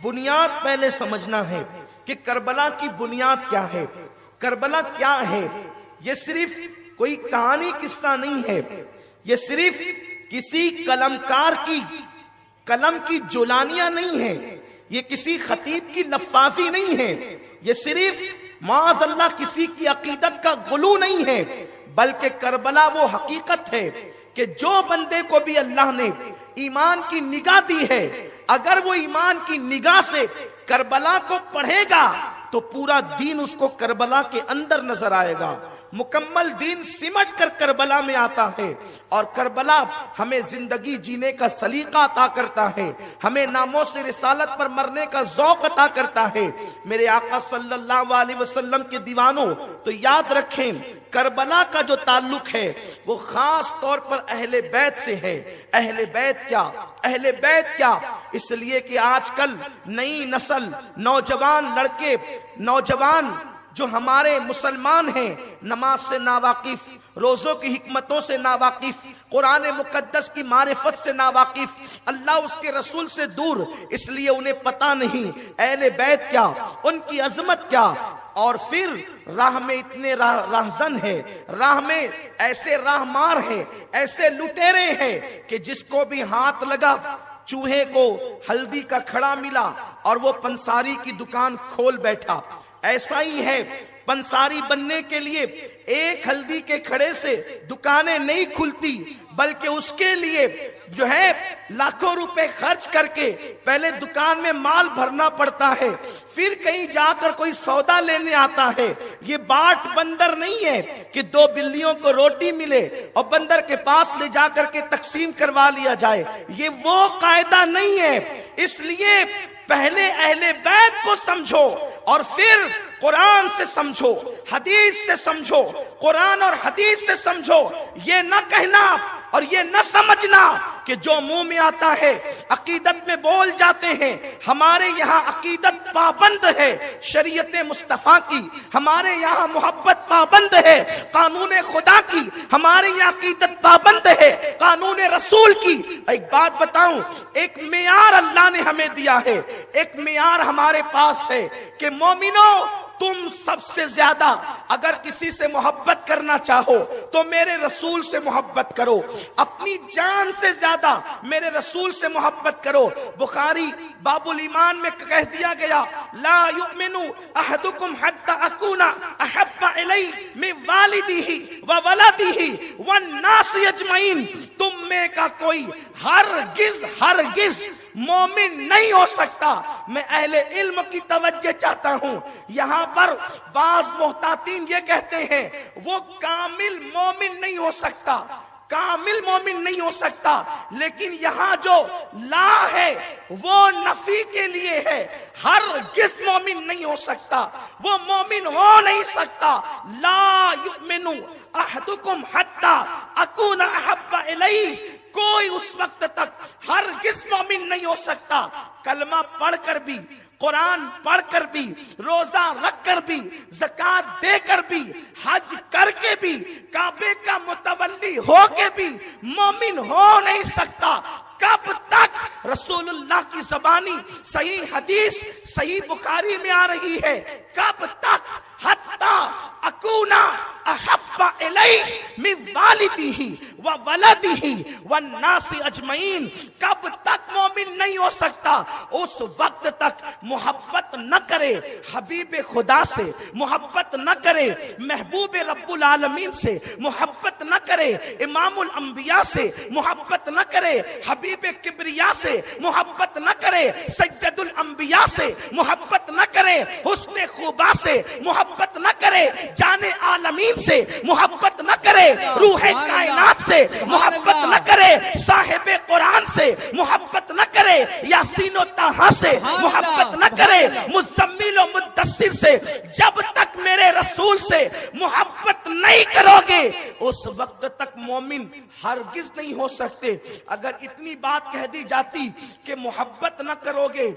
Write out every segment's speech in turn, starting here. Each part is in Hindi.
बुनियाद पहले समझना है कि करबला की बुनियाद क्या है, करबला क्या है। ये सिर्फ कोई कहानी किस्सा नहीं है, ये सिर्फ किसी कलमकार की कलम की जुलानियां नहीं है, ये किसी खतीब की लफ्फाजी नहीं है, ये सिर्फ माअज़ल्लाह किसी की अकीदत का गुलू नहीं है, बल्कि करबला वो हकीकत है कि जो बंदे को भी अल्लाह ने ईमान की निगाह दी है, अगर वो ईमान की निगाह से करबला को पढ़ेगा तो पूरा दीन उसको करबला के अंदर नजर आएगा। मुकम्मल दीन सिमट कर करबला में आता है और करबला हमें जिंदगी जीने का सलीका अता करता है, हमें नामों से रिसालत पर मरने का ज़ौक़ अता करता है। मेरे आका सल्लल्लाहु अलैहि वसल्लम के दीवानों, तो याद रखें करबला का जो ताल्लुक है वो खास तौर पर अहले बैत से है। अहले बैत क्या, अहले बैत क्या, इसलिए कि आजकल नई नस्ल नौजवान लड़के, नौजवान जो हमारे मुसलमान हैं, नमाज से नावाकिफ, रोजों की हिकमतों से नावाकिफ, कुरान मुकद्दस की मारिफत से नावाकिफ, अल्लाह उसके रसूल से दूर, इसलिए उन्हें पता नहीं अहले बैत क्या, उनकी अजमत क्या। और फिर राह में इतने राहजन है, राह में ऐसे राहमार हैं, ऐसे लुटेरे हैं कि जिसको भी हाथ लगा चूहे को हल्दी का खड़ा मिला और वो पंसारी की दुकान खोल बैठा। ऐसा ही है, पंसारी बनने के लिए एक हल्दी के खड़े से दुकानें नहीं खुलती, बल्कि उसके लिए जो है लाखों रुपए खर्च करके पहले दुकान में माल भरना पड़ता है, फिर कहीं जाकर कोई सौदा लेने आता है। ये बाट बंदर नहीं है कि दो बिल्लियों को रोटी मिले और बंदर के पास ले जाकर के तकसीम करवा लिया जाए, ये वो कायदा नहीं है। इसलिए पहले अहले बैत को समझो और फिर कुरान से समझो, हदीस से समझो, कुरान और हदीस से समझो। ये न कहना और ये न समझना कि जो मुंह में आता है अकीदत में बोल जाते हैं। हमारे यहाँ अकीदत पाबंद है शरीयत मुस्तफा की, हमारे यहाँ मोहब्बत पाबंद है कानून खुदा की, हमारे यहाँ अकीदत पाबंद है कानून रसूल की। एक बात बताऊं, एक मेयार अल्लाह ने हमें दिया है, एक मेयार हमारे पास है कि मोमिनो, तुम सबसे ज्यादा अगर किसी से मोहब्बत करना चाहो तो मेरे रसूल से मोहब्बत करो, अपनी जान से ज्यादा मेरे रसूल से मोहब्बत करो। बुखारी बाबुल ईमान में कह दिया गया, ला युमिनु अहदुकुम हत्ता अकूना अहब्बा इलैहि मिन वालिदिही व वलदिही वन नास अजमईन। तुम में का कोई हरगिज मोमिन नहीं हो सकता। मैं अहले इल्म की तवज्जो चाहता हूं। यहां पर बाज मोहतातीन ये कहते हैं वो कामिल मोमिन नहीं हो सकता, कामिल मोमिन नहीं हो सकता, लेकिन यहां जो ला है वो नफी के लिए है। हरगिज़ मोमिन नहीं हो सकता, वो मोमिन हो नहीं सकता। ला युमिनु अहदुकुम हत्ता अकूना अहब्बा इलैहि, कोई उस वक्त तक हरगिज़ मोमिन नहीं हो सकता। कलमा पढ़कर भी, कुरान पढ़कर भी, रोजा रखकर भी, ज़कात देकर भी, हज करके भी, काबे का मुतवल्ली होके भी मोमिन हो नहीं सकता। कब तक? रसूलुल्लाह की ज़बानी सही हदीस सही बुखारी में आ रही है, कब तक? हत्ता अकूना अहब्बा इलैहि मिन वालिदिही व वलदिही वन नासी अजमईन। कब तक मोमिन नहीं हो सकता? उस वक्त तक मोहब्बत न करे हबीब खुदा से, मोहब्बत न करे महबूब रब्बुल आलमीन से, मोहब्बत न करे इमामुल अंबिया से, मोहब्बत न करे हबीब किबरिया से, मोहब्बत न करे सज्जदुल अंबिया से, मोहब्बत न करे हुस्न खुबा से, मोहब्बत न करे जाने आलमीन से, मोहब्बत न करे रूह कायनात से, मोहब्बत न करे साहिब कुरान से, मोहब्बत न करे यासीन व ताहा से, मोहब्बत न करे मुज़म्मिल व मुद्दस्सिर से। जब तक मेरे रसूल से मोहब्बत नहीं करोगे उस वक्त तक मोमिन हरगिज नहीं हो सकते। अगर इतनी बात कह दी जाती कि मोहब्बत न करोगे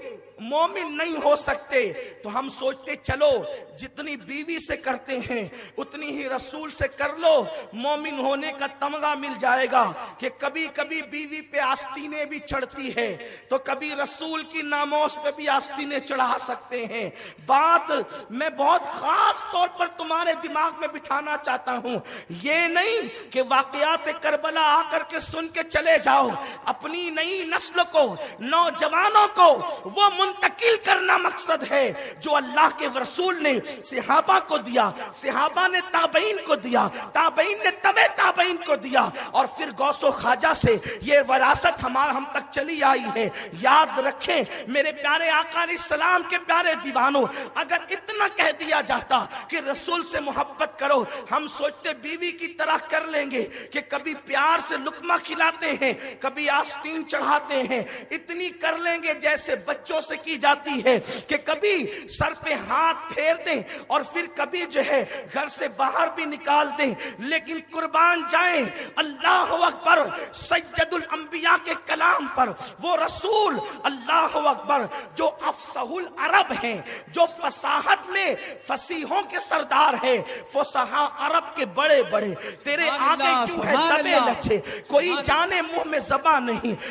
मोमिन नहीं हो सकते, तो हम सोचते चलो जितनी बीवी से करते हैं उतनी ही रसूल से कर लो, मोमिन होने का तमगा मिल जाएगा। कि कभी कभी बीवी पे आस्तीनें भी चढ़ती है तो कभी रसूल की नामोस पे भी आस्तीनें चढ़ा सकते हैं। बात मैं बहुत खास तौर पर तुम्हारे दिमाग में बिठाना चाहता हूं, ये नहीं कि वाकयात करबला आकर के सुन के चले जाओ। अपनी नई नस्ल को, नौजवानों को वो मुंतकिल करना मकसद है जो अल्लाह के रसूल ने सहाबा को दिया, सहाबा ने ताबईन को दिया, ताबईन ने तबे ताबईन को दिया, और फिर गौसो ख्वाजा से ये विरासत हम तक चली आई है। याद रखें मेरे प्यारे आका अलैहिस्सलाम के प्यारे दीवानों, अगर इतना कह दिया जाता कि रसूल से मोहब्बत करो, हम सोचते बीवी की तरह कर लेंगे कि कभी प्यार से लुकमा खिलाते हैं, कभी आस्तीन चढ़ाते हैं, इतनी कर लेंगे जैसे बच्चों से की जाती है कि कभी सर पे हाथ फेर दें और फिर कभी जो है घर से बाहर भी निकाल दें। लेकिन कुर्बान जाएं अल्लाह अकबर सैयदुल अंबिया के कलाम पर, वो रसूल अल्लाह अकबर जो अफसहुल अरब हैं, जो फसाहत में फसीहों के सरदार है, फसाहा अरब के बड़े बड़े, तेरे आगे क्यों है सबे लच्छे, कोई जाने मुंह में ज़बान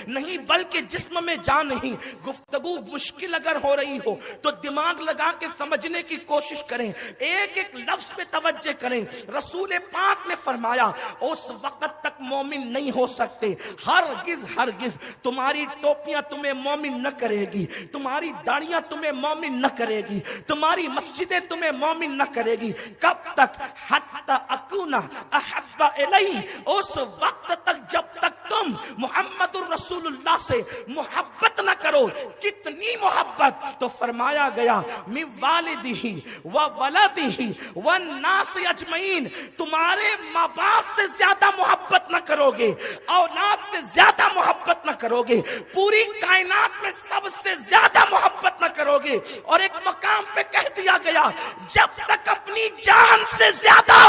नहीं बल्कि जिस्म में जान नहीं। गुफ्तगू मुश्किल अगर हो रही हो तो दिमाग लगा के समझने की कोशिश करें, एक एक लफ्ज पे तवज्जो करें। रसूल पाक ने फरमाया उस वक्त तक मोमिन नहीं हो सकते, हरगिज तुम्हारी टोपियां तुम्हें मोमिन न करेगी, तुम्हारी दाढ़ियां तुम्हें मोमिन न करेगी, तुम्हारी मस्जिदें तुम्हें मोमिन न करेगी। कब तक? हत्ता अकूना अहब्बा इलैहि, उस वक्त तक जब तक तुम मुहम्मदुर रसूलुल्लाह से मोहब्बत न करो। कितनी मोहब्बत? तो फरमाया गया मिन वालिदिही व वलदिही व नास अजमईन, तुम्हारे माँ बाप से ज्यादा मोहब्बत न करोगे, औलाद से ज्यादा मोहब्बत न करोगे, पूरी कायनात में सबसे ज्यादा मोहब्बत न करोगे। और एक मकाम पे कह दिया गया जब तक अपनी जान से ज्यादा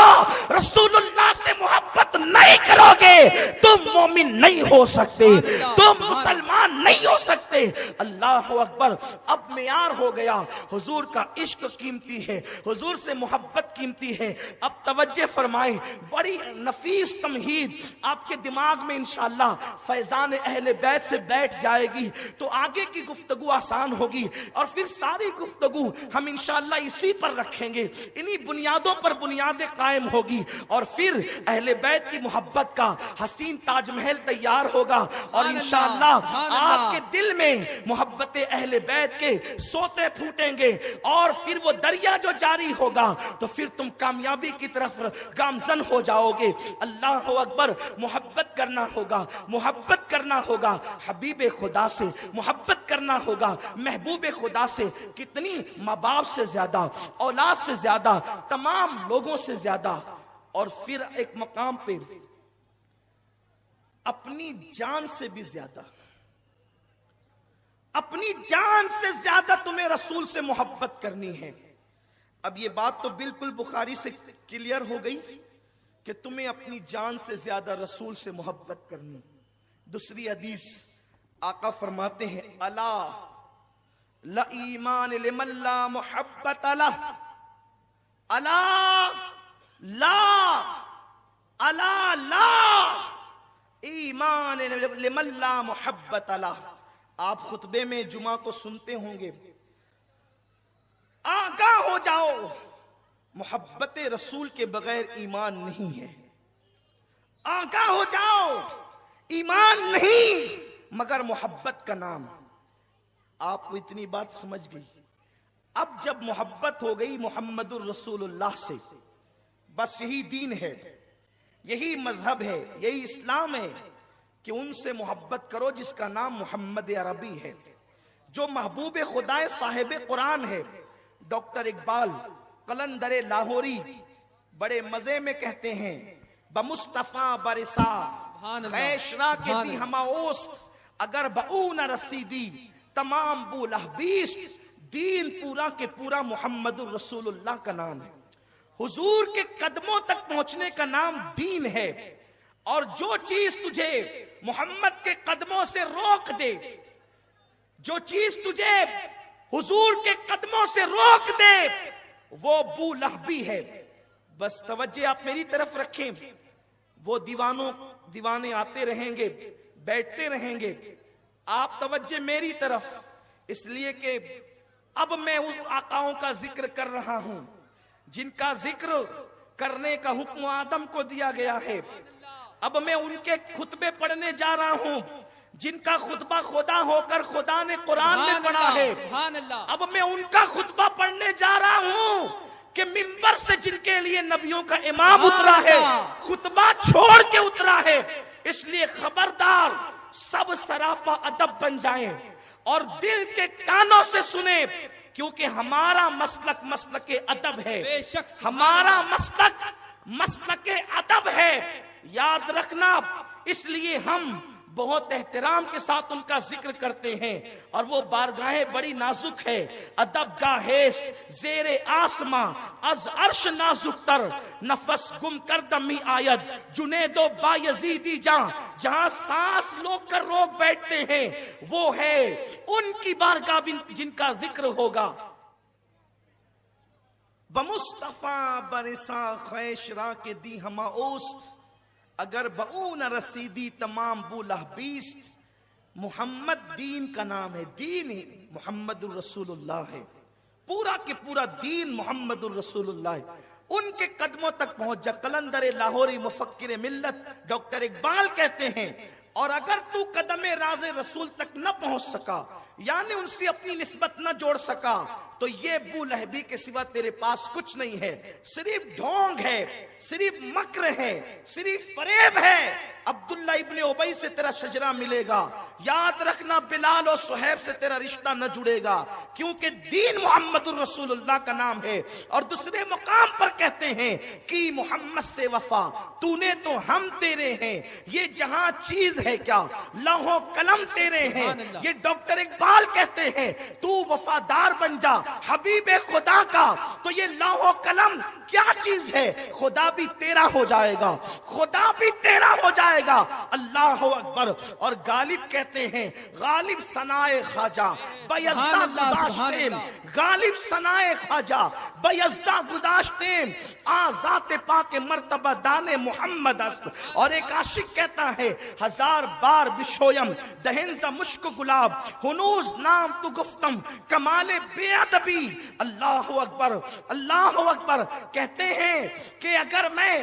रसूलुल्लाह से मोहब्बत नहीं करोगे तुम मोमिन नहीं हो सकते, तुम मुसलमान नहीं हो सकते। अल्लाह अकबर, अब मेयार हो गया, हुजूर का इश्क कीमती है, हुजूर से मोहब्बत कीमती है। अब तवज्जो फरमाएं, बड़ी नफीस तमहीद आपके दिमाग में इंशाअल्लाह फैजान अहले बैत से बैठ जाएगी तो आगे की गुफ्तगू आसान होगी, और फिर सारी गुफ्तगू हम इंशाअल्लाह इसी पर रखेंगे, इन्हीं बुनियादों पर बुनियादें कायम होगी, और फिर अहले बैत की मोहब्बत का हसीन ताजमहल तैयार होगा, और इंशाअल्लाह आपके दिल में मोहब्बत अहले बैत के सोते फूटेंगे, और फिर वो दरिया जो जारी होगा तो फिर तुम कामयाबी की तरफ गामजन हो जाओगे। अल्लाह अकबर, मोहब्बत करना होगा, मोहब्बत करना होगा हबीब खुदा से, मोहब्बत करना होगा महबूब खुदा से, कितनी माँ बाप से ज्यादा, औलाद से ज्यादा, तमाम लोगों से ज्यादा, और फिर एक मकाम पे अपनी जान से भी ज्यादा, अपनी जान से ज्यादा तुम्हें रसूल से मोहब्बत करनी है। अब ये बात तो बिल्कुल बुखारी से क्लियर हो गई कि तुम्हें अपनी जान से ज्यादा रसूल से मोहब्बत करनी। दूसरी हदीस आका फरमाते हैं अला ला ईमान लिमल्ला मोहब्बत अला, अला ला, अला ला ईमान लिमल्ला मोहब्बत अला। आप खुतबे में जुमा को सुनते होंगे, आगाह हो जाओ मोहब्बत रसूल के बगैर ईमान नहीं है। आगाह हो जाओ, ईमान नहीं मगर मोहब्बत का नाम। आपको इतनी बात समझ गई? अब जब मोहब्बत हो गई मोहम्मदुर रसूलुल्लाह से, बस यही दीन है, यही मजहब है, यही इस्लाम है कि उनसे मोहब्बत करो जिसका नाम मोहम्मद अरबी है, जो महबूब खुदा साहिब कुरान है। डॉक्टर इकबाल कलंदरे लाहौरी बड़े मजे में कहते हैं बमुस्तफा बरसा खैशरा के दी हमाओस्त, अगर बऊ न रसीदी तमाम बुलहबीस, दीन पूरा के पूरा मोहम्मदुर रसूलुल्लाह का नाम है। हुजूर के कदमों तक पहुंचने का नाम दीन है। और जो चीज तुझे मोहम्मद के कदमों से रोक दे, जो चीज तुझे हुजूर के कदमों से रोक दे, वो अबू लहबी है। बस तवज्जो आप मेरी तरफ रखें। वो दीवाने आते रहेंगे, बैठते रहेंगे, आप तवज्जो मेरी तरफ, इसलिए कि अब मैं उस आकाओं का जिक्र कर रहा हूं जिनका जिक्र करने का हुक्म आदम को दिया गया है। अब मैं उनके खुतबे पढ़ने जा रहा हूं जिनका खुतबा खुदा होकर खुदा ने कुरान में पढ़ा है। अब मैं उनका खुतबा पढ़ने जा रहा हूं कि मिंबर से जिनके लिए नबियों का इमाम उतरा है, खुतबा छोड़ के उतरा है। इसलिए खबरदार, सब सरापा अदब बन जाएं और दिल के कानों से सुने, क्योंकि हमारा मसलक मसलके अदब है, हमारा मसलके अदब है, याद रखना। इसलिए हम बहुत एहतराम के साथ उनका जिक्र करते हैं। और वो बारगाहें बड़ी नाजुक है, अदब गाहेस जेरे आसमां अज अर्श नाजुक तर, नफस गुम कर दमी आयद जुनेदो बायजीदी जहां सांस लोग कर रोक बैठते हैं, वो है उनकी बारगाह जिनका जिक्र होगा। बमुस्तफा बरसा खैशरा के दी हमा ओस्त, अगर बऊ न रसीदी तमाम बुलहबीस। मोहम्मद दीन का नाम है, दीन ही मोहम्मदुर रसूलुल्लाह है, पूरा के पूरा दीन मोहम्मदुर रसूलुल्लाह है। उनके कदमों तक पहुंच जा। कलंदर लाहौरी मुफक्किर मिल्लत डॉक्टर इकबाल कहते हैं, और अगर तू कदमे राज़े रसूल तक न पहुंच सका, यानी उनसे अपनी निस्बत न जोड़ सका, तो ये अबू लहबी के सिवा तेरे पास कुछ नहीं है। सिर्फ ढोंग है, सिर्फ मक्र है, सिर्फ फरेब है। अब्दुल्ला इब्ने उबई से तेरा शजरा मिलेगा, याद रखना बिलाल और सुहैब से तेरा रिश्ता न जुड़ेगा, क्योंकि दीन मोहम्मदुर रसूलुल्लाह का नाम है। और दूसरे मुकाम पर कहते हैं कि मोहम्मद से वफा तूने तो हम तेरे हैं, ये जहां चीज है क्या लौहो कलम तेरे हैं। ये डॉक्टर इकबाल कहते हैं तू वफादार बन जा हबीबे खुदा का, तो ये लौहो कलम क्या चीज है, खुदा भी तेरा हो जाएगा, खुदा भी तेरा हो जाएगा। अल्लाह अकबर। और गालिब कहते हैं गालिब सनाए ख्वाजा बयज़्दा गुज़ाश्ते, गालिब सनाए ख्वाजा बयज़्दा गुज़ाश्ते आज़ात पाक मर्तबा दाने मोहम्मद अस्त। और एक आशिक कहता है हजार बार बिशोयम दहिंजा मुश्क गुलाब हुनूज नाम तु गुफ्तम कमाले बेअदबी। अल्लाह अकबर, अल्लाह अकबर। कहते हैं कि अगर मैं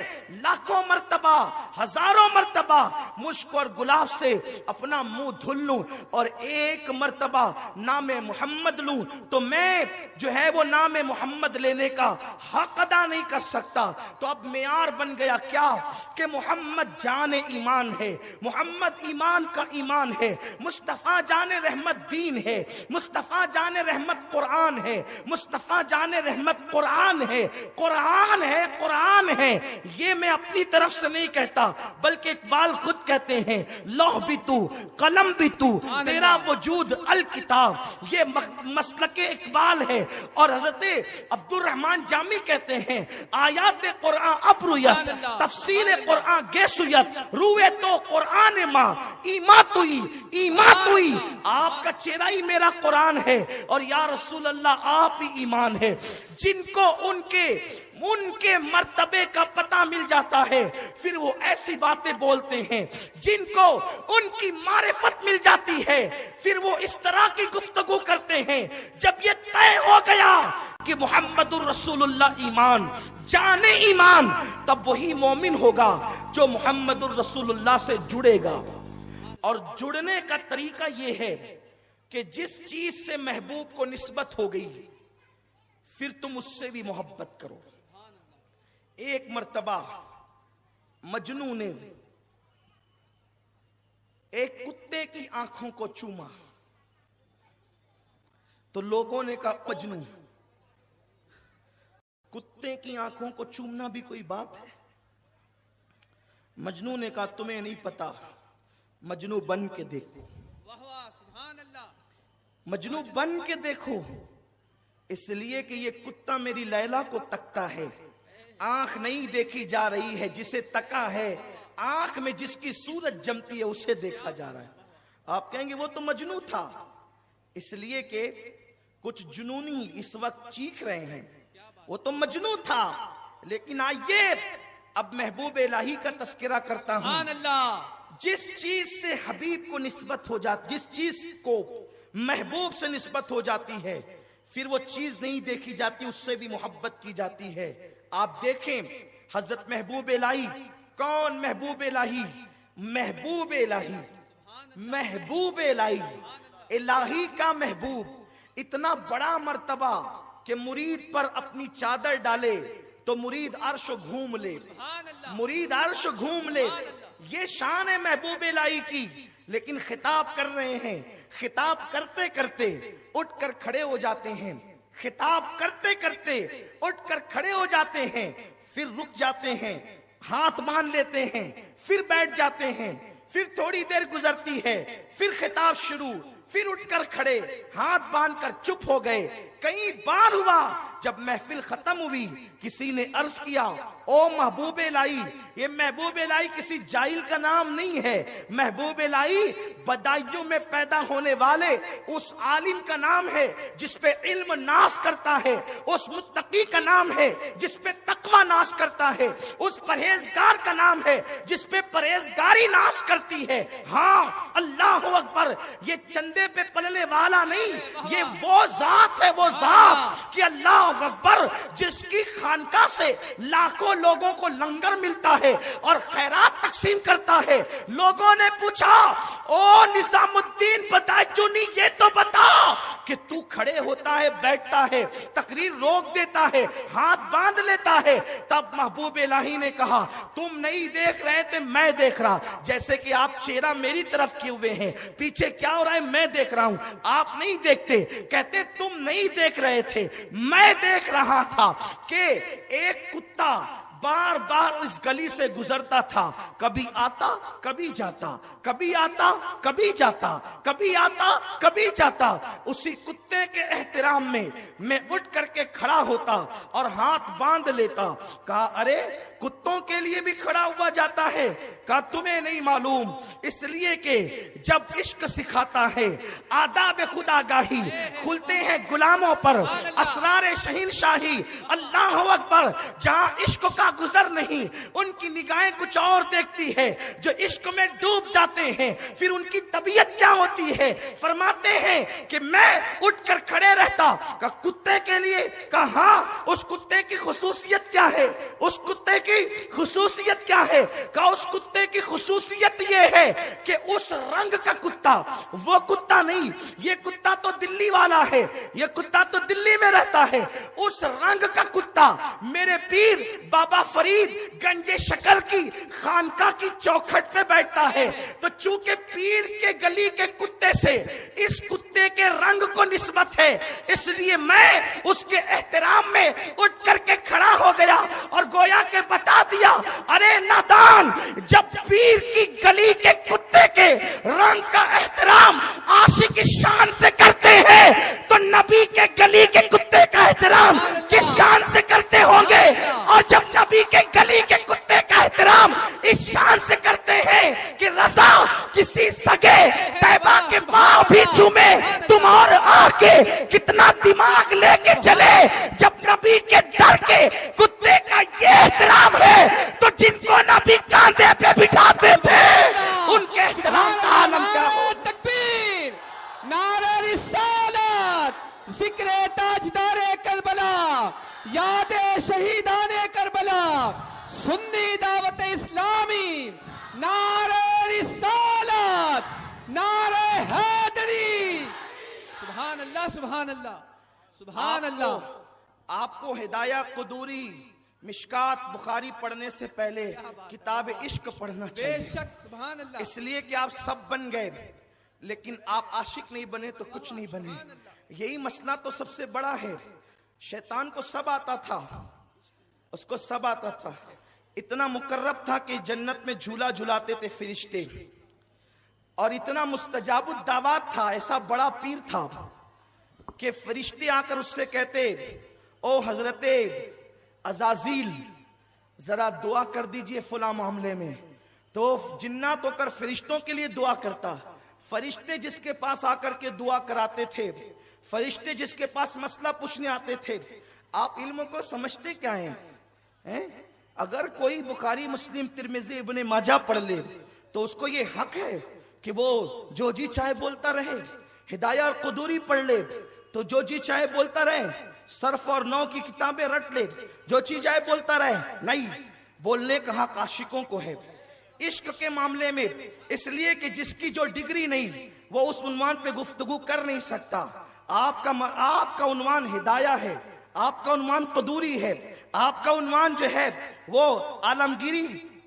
लाखों मर्तबा हजारों मर्तबा मुश्क और गुलाब से अपना मुंह धुल लूं और एक मर्तबा नाम मोहम्मद लूं, तो मैं जो है वो नाम मोहम्मद लेने का हक अदा नहीं कर सकता। तो अब मेयार बन गया क्या कि मोहम्मद जाने ईमान है, मोहम्मद ईमान का ईमान है, मुस्तफा जाने रहमत दीन है, मुस्तफा जाने रहमत कुरान है, मुस्तफा जाने रहमत कुरान है, कुरान है, कुरान है। ये मैं अपनी तरफ से नहीं कहता, बल्कि इकबाल खुद कहते हैं लौह भी तू कलम भी तू तेरा वजूद अल किताब। ये मसलके इकबाल है। और हजरत अब्दुल रहमान जामी कहते हैं आयात कुरान अबरुयत तफसीर कुरान गेसुयत रूए तो कुरान माँ ईमा तुई। आपका चेहरा ही मेरा कुरान है और या रसूल अल्लाह आप ही ईमान है। जिनको उनके मर्तबे का पता मिल जाता है, फिर वो ऐसी बातें बोलते हैं। जिनको उनकी मारिफत मिल जाती है, फिर वो इस तरह की गुफ्तगू करते हैं। जब ये तय हो गया कि मोहम्मदुर रसूलुल्लाह ईमान जाने ईमान, तब वही मोमिन होगा जो मोहम्मदुर रसूलुल्लाह से जुड़ेगा। और जुड़ने का तरीका ये है कि जिस चीज से महबूब को निस्बत हो गई, फिर तुम उससे भी मोहब्बत करो। एक मर्तबा मजनू ने एक कुत्ते की आंखों को चूमा, तो लोगों ने कहा मजनू, कुत्ते की आंखों को चूमना भी कोई बात है? मजनू ने कहा तुम्हें नहीं पता, मजनू बन के देखो, मजनू बन के देखो। इसलिए कि ये कुत्ता मेरी लैला को तकता है, आंख नहीं देखी जा रही है, जिसे तका है आंख में जिसकी सूरत जमती है उसे देखा जा रहा है। आप कहेंगे वो तो मजनू था, इसलिए कि कुछ जुनूनी इस वक्त चीख रहे हैं, वो तो मजनू था। लेकिन आइए अब महबूब इलाही का तस्करा करता हूं। जिस चीज से हबीब को निस्बत हो जाती, जिस चीज को महबूब से निस्बत हो जाती है, फिर वो चीज नहीं देखी जाती, उससे भी मोहब्बत की जाती है। आप देखें हजरत महबूब इलाही, कौन महबूब इलाही? महबूब इलाही, महबूब इलाही, इलाही का महबूब। इतना बड़ा मर्तबा कि मुरीद पर अपनी चादर डाले तो मुरीद अर्श घूम ले, मुरीद अर्श घूम ले। ये शान है महबूब इलाही की। लेकिन खिताब कर रहे हैं, खिताब करते करते उठकर खड़े हो जाते हैं, खिताब करते करते उठकर खड़े हो जाते हैं, फिर रुक जाते हैं, हाथ बांध लेते हैं, फिर बैठ जाते हैं, फिर थोड़ी देर गुजरती है, फिर खिताब शुरू, फिर उठकर खड़े, हाथ बांधकर चुप हो गए। कई बार हुआ जब महफिल खत्म हुई, किसी ने अर्ज किया, ओ महबूब इलाही, ये महबूब इलाही किसी जाहिल का नाम नहीं है, महबूब इलाही बदायूं में पैदा होने वाले उस आलिम का नाम है जिस पे इल्म नाश करता है, उस मुत्तकी का नाम है जिस पे तकवा नाश करता है, उस परहेजगार का नाम है जिस पे परहेजगारी नाश करती है। हाँ, अल्लाह अकबर, ये चंदे पे पलने वाला नहीं, ये वो जात है, वो जात कि अल्लाह अकबर, जिसकी खानका से लाखों लोगों को लंगर मिलता है और खैरात तकसीम करता है। लोगों ने पूछा, ओ निजामुद्दीन बदायूनी, ये तो बता कि तू खड़े होता है, बैठता है, तकरीर रोक देता है, हाथ बांध लेता है। तब महबूब इलाही ने कहा, तुम नहीं देख रहे थे, मैं देख रहा। जैसे कि आप चेहरा मेरी तरफ किए हुए हैं, पीछे क्या हो रहा है मैं देख रहा हूं, आप नहीं देखते। कहते तुम नहीं देख रहे थे, मैं देख रहा था कि एक कुत्ता बार बार इस गली से गुजरता था, कभी आता कभी जाता, कभी आता कभी जाता, कभी आता कभी जाता। उसी कुत्ते के एहतराम में मैं उठ करके खड़ा होता और हाथ बांध लेता। कहा, अरे कुत्तों के लिए भी खड़ा हुआ जाता है? कहा, तुम्हें नहीं मालूम, इसलिए कि जब इश्क सिखाता है आदाब खुदागाही खुलते हैं गुलामों पर, असरार शहीनशाही, अल्लाह अकबर। जहां इश्क का गुजर नहीं, उनकी निगाहें कुछ और देखती है। जो इश्क में डूब जाते हैं, फिर उनकी तबीयत क्या होती है? फरमाते हैं कि मैं उठकर खड़े रहता। का कुत्ते के लिए? कहा, उस कुत्ते की खुसूसियत क्या है? उस कुत्ते की खुसूसियत क्या है? का उस कुत्ते की खुसूसियत ये है कि उस रंग का कुत्ता, वो कुत्ता नहीं, ये कुत्ता तो दिल्ली वाला है, ये कुत्ता तो दिल्ली में रहता है। उस रंग का कुत्ता मेरे पीर बाबा फरीद गंजे शकर की खानका की चौखट पे बैठता है। तो चूंकि पीर के गली के कुत्ते से इस कुत्ते के रंग को निस्बत है, इसलिए मैं उसके एहतराम में उठ करके खड़ा हो गया और गोया के बता दिया, अरे नादान, जब पीर की गली के कुत्ते के रंग का एहतराम आशिक की शान से करते हैं, तो नबी के गली के कुत्ते का एहतराम किस शान से करते होंगे? और जब नबी के गली के कुत्ते का एहतराम इस शान से करते हैं कि रजा किसी सगे तैबा के माँ भी चूमे, तुम और आके कितना दिमाग लेके चले। जब नबी के दर के कुत्ते का ये एहतराम है, तो जिनको नबी कांधे पे बिठाते थे उनके एहतराम का आलम क्या हो? तकबीर, नारे रिसालत, जिक्रे ताजदारे करबला, यादे शहीदाने करबला, सुन्नी दावत इस्लामी, नारे रिसालत, नारे हैदरी। सुभान अल्लाह, सुभान अल्लाह, सुभान अल्लाह। आपको हिदाया कुदूरी मिशकात बुखारी पढ़ने से पहले किताब इश्क पढ़ना चाहिए। बेशक, सुभान अल्लाह। इसलिए कि आप सब बन गए, लेकिन आप आशिक नहीं बने तो कुछ नहीं बने। यही मसला तो सबसे बड़ा है। शैतान को सब आता था, उसको सब आता था, इतना मुकर्रब था कि जन्नत में झूला झुलाते थे फरिश्ते, और इतना मुस्तजाबुद दावत था, ऐसा बड़ा पीर था कि फरिश्ते आकर उससे कहते, ओ हजरते अजाजील, जरा दुआ कर दीजिए फुला मामले में। तो जिन्नात होकर फरिश्तों के लिए दुआ करता, फरिश्ते जिसके पास आकर के दुआ कराते थे, फरिश्ते जिसके पास मसला पूछने आते थे। आप इल्म को समझते क्या हैं? अगर कोई बुखारी, मुस्लिम, तिरमिजी, इब्ने माजा पढ़ ले तो उसको ये हक है कि वो जो जी चाहे बोलता रहे। हिदाया और कुदूरी पढ़ ले तो जो जी चाहे बोलता रहे। सर्फ और नौ की किताबें रट ले, जो चीज चाहे बोलता रहे। नहीं, बोलने का हक आशिकों को है इश्क के मामले में, इसलिए कि जिसकी जो डिग्री नहीं वो उस उन्वान पे गुफ्तगू कर नहीं सकता। आपका उन्वान हिदाया है, आपका उन्वान कुदूरी है, आपका उन्वान जो है वो आलमगीरी,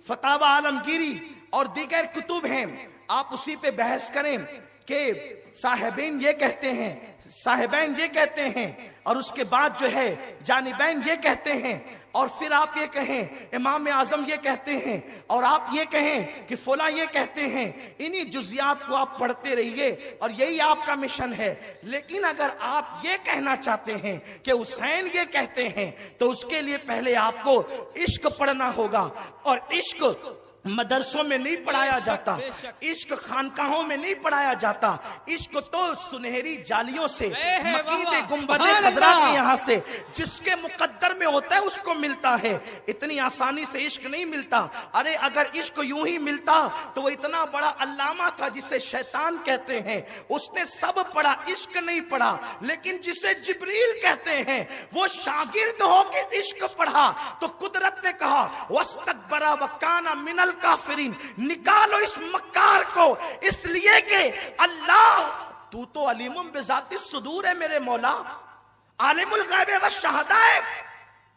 फतावा आलमगीरी और दीगर कुतुब हैं। आप उसी पे बहस करें कि साहिबैन ये कहते हैं, साहिबैन ये कहते हैं, और उसके बाद जो है जानिबैन ये कहते हैं, और फिर आप ये कहें इमाम आजम ये कहते हैं, और आप ये कहें कि फला ये कहते हैं। इन्हीं जुजियात को आप पढ़ते रहिए और यही आपका मिशन है। लेकिन अगर आप ये कहना चाहते हैं कि हुसैन ये कहते हैं तो उसके लिए पहले आपको इश्क पढ़ना होगा। और इश्क मदरसों में नहीं पढ़ाया जाता, इश्क खानकाहों में नहीं पढ़ाया जाता। इश्क तो सुनहरी जालियों से, मकीदे गुंबदे खजरा के यहाँ से जिसके मुकद्दर में होता है उसको मिलता है। इतनी आसानी से इश्क नहीं मिलता। अरे अगर इश्क यूं ही मिलता तो वो इतना बड़ा अल्लामा था जिसे शैतान कहते हैं, उसने सब पढ़ा, इश्क नहीं पढ़ा। लेकिन जिसे जिब्रील कहते हैं वो शागिर्द होकर इश्क पढ़ा तो कुदरत ने कहा वस्तकबरा वकाना मिनल काफिरीन, निकालो इस मक्कार को, इसलिए कि अल्लाह तू तो अलीमुम बिजाती सुदूर है मेरे मौला, आलिमुल गायब व शहादा है।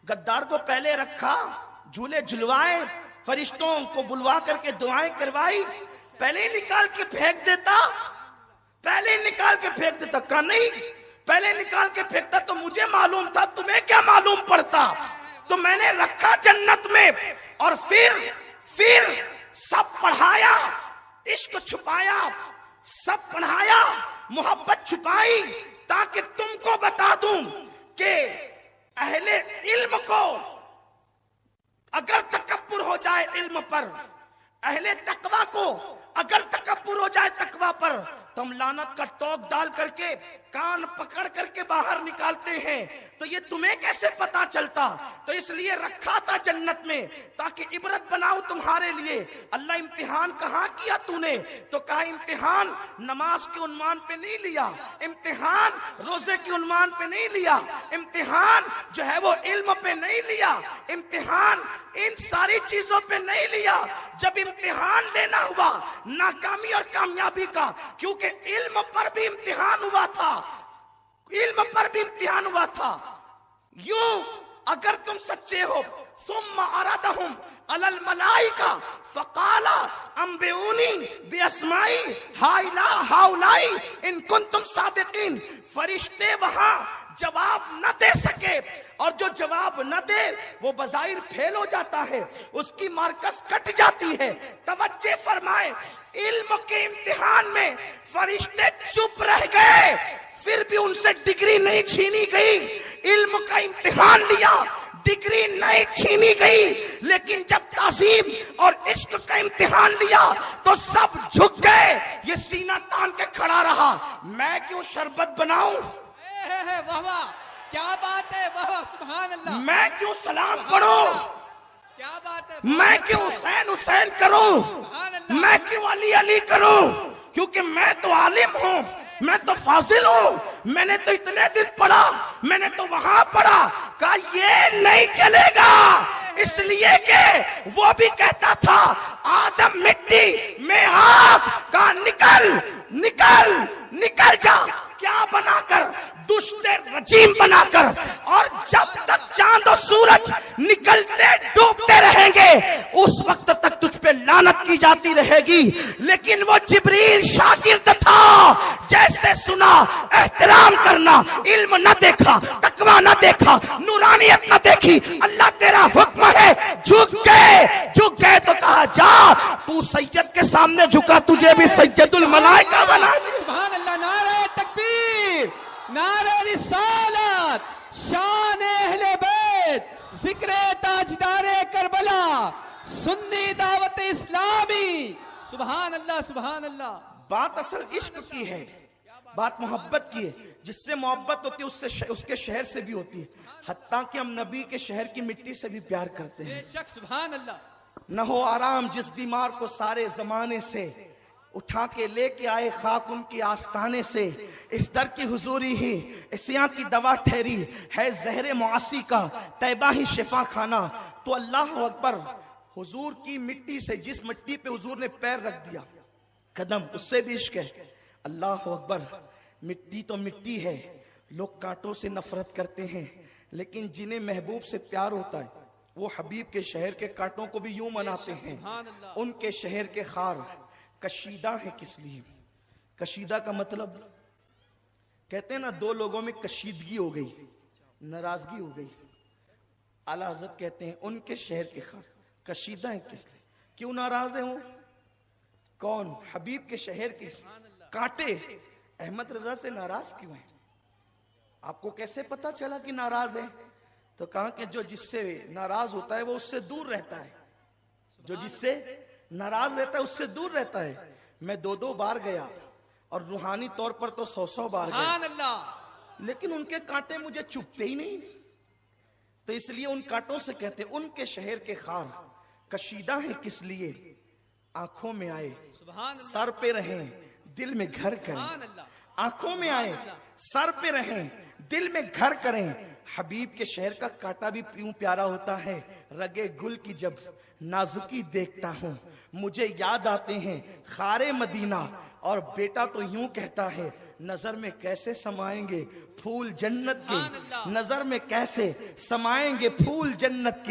गद्दार को पहले रखा, झूले झुलवाए, फरिश्तों को बुलवा करके दुआएं करवाई, पहले ही निकाल के फेंक देता, पहले ही निकाल के फेंक देता। कहा नहीं, पहले निकाल के फेंकता तो मुझे मालूम था, तुम्हें क्या मालूम पड़ता। तो मैंने रखा जन्नत में और फिर सब पढ़ाया, इश्क छुपाया, सब पढ़ाया, मोहब्बत छुपाई, ताकि तुमको बता दूं कि अहले इल्म को अगर तकब्बुर हो जाए इल्म पर, अहले तकवा को अगर तकब्बुर हो जाए तकवा पर, तो हम लानत का टोक डाल करके कान पकड़ करके बाहर निकालते हैं। तो ये तुम्हें कैसे पता चलता? तो इसलिए रखा था जन्नत में ताकि इबरत बनाओ तुम्हारे लिए। अल्लाह इम्तिहान कहाँ किया तूने? तो कहा इम्तिहान नमाज के उन्वान पे नहीं लिया, इम्तिहान रोजे के उन्वान पे नहीं लिया, इम्तिहान जो है वो इल्म पे नहीं लिया, इम्तिहान इन सारी चीजों पे नहीं लिया। जब इम्तिहान लेना हुआ नाकामी और कामयाबी का, क्योंकि इल्म पर भी इम्तिहान हुआ था, इल्म पर भी इम्तिहान हुआ था। यूं अगर तुम सच्चे हो, सुम्मा अरादहुम अलल मलाइका फकाला अंबिऊनी बिअस्माई हाइला हाउलाई इन कुंतुम सादिकीन। फरिश्ते वहां जवाब न दे सके, और जो जवाब न दे वो बज़ाहिर फेल हो जाता है, उसकी मार्कस कट जाती है। तवज्जो फरमाए, इल्म के इम्तिहान में फरिश्ते चुप रह गए, फिर भी उनसे डिग्री नहीं छीनी गई। इल्म का इम्तिहान लिया, डिग्री नहीं छीनी गई, लेकिन जब ताज़ीम और इश्क का इम्तिहान लिया तो सब झुक गए। ये सीना तान के खड़ा रहा, मैं क्यों शरबत बनाऊं, वाह वाह, क्या बात है, वाह वाह, सुभान अल्लाह। मैं क्यों सलाम पढ़ूं, क्या बात है, मैं क्यों हुसैन हुसैन करूं, मैं क्यों अली अली करूं, क्योंकि मैं तो आलिम हूं, मैं तो फाजिल हूं, मैंने तो इतने दिन पढ़ा, मैंने तो वहां पढ़ा। कहा ये नहीं चलेगा, इसलिए कि वो भी कहता था आदम मिट्टी मैं आग का, निकल निकल निकल जा, क्या बनाकर, दुश्ते रजीम बनाकर। और जब तक चांद और सूरज निकलते डूबते रहेंगे उस वक्त तक तुझ पे लानत की जाती रहेगी। लेकिन वो जिब्रील शागिर्द था, जैसे सुना एहतराम करना, इल्म न देखा, तकवा न देखा, नूरानियत न देखी, अल्लाह तेरा हुक्म है, झुक गए तो कहा जा तू सैयद के सामने झुका, तुझे भी सैयदुल मलाइका बना दिया। सुभान अल्लाह, नारे तकबीर, नारे रिसालत, शान अहले बैत, जिक्र ताजदारे करबला, सुन्नी दावत इस्लामी। सुभान अल्लाह, सुभान अल्लाह। बात असल इश्क की है, बात मोहब्बत की है। जिससे मोहब्बत होती है उससे उसके शहर से भी होती है। हत्ता कि हम नबी के शहर की मिट्टी से भी प्यार करते हैं। बेशक, सुभान अल्लाह। न हो आराम जिस बीमार को सारे जमाने से, उठा के लेके आए खाक उनकी आस्ताने से। इस दर की हुजूरी ही इस्यां की दवा ठहरी है, जहर मुआसी का तैबा ही शिफा खाना। तो अल्लाह अकबर, हुजूर की मिट्टी से, जिस मिट्टी पे हुजूर ने पैर रख दिया कदम, उससे भी इश्क है। अल्लाह अकबर, मिट्टी तो मिट्टी है। लोग कांटों से नफरत करते हैं, लेकिन जिन्हें महबूब से प्यार होता है वो हबीब के शहर के कांटों को भी यूं मनाते हैं। उनके शहर के खार कशीदा है किस लिए? कशीदा का मतलब, कहते हैं ना, दो लोगों में कशीदगी हो गई, नाराजगी हो गई। आला हज़रत कहते हैं उनके शहर के खार कशीदा है किस लिए? क्यों नाराज है वो? कौन? हबीब के शहर के कांटे अहमद रजा से नाराज क्यों है? आपको कैसे पता चला कि नाराज है? तो कहा कि जो जिससे नाराज होता है वो उससे दूर रहता है। जो जिससे नाराज रहता है उससे दूर रहता है। मैं 2-2 बार गया और रूहानी तौर पर तो 100-100 बार गया, लेकिन उनके कांटे मुझे चुभते ही नहीं। तो इसलिए उन कांटों से कहते उनके शहर के खार कशीदा है किस लिए? आंखों में आए सर पे रहें, दिल में घर करें। आंखों में आए सर पे रहें, दिल में घर करें। हबीब के शहर का कांटा भी यूं प्यारा होता है। रगे गुल की जब नाजुकी देखता हूं, मुझे याद आते हैं खारे मदीना। और बेटा तो यूं कहता है, नजर में कैसे समाएंगे फूल जन्नत के, नजर में कैसे समाएंगे फूल जन्नत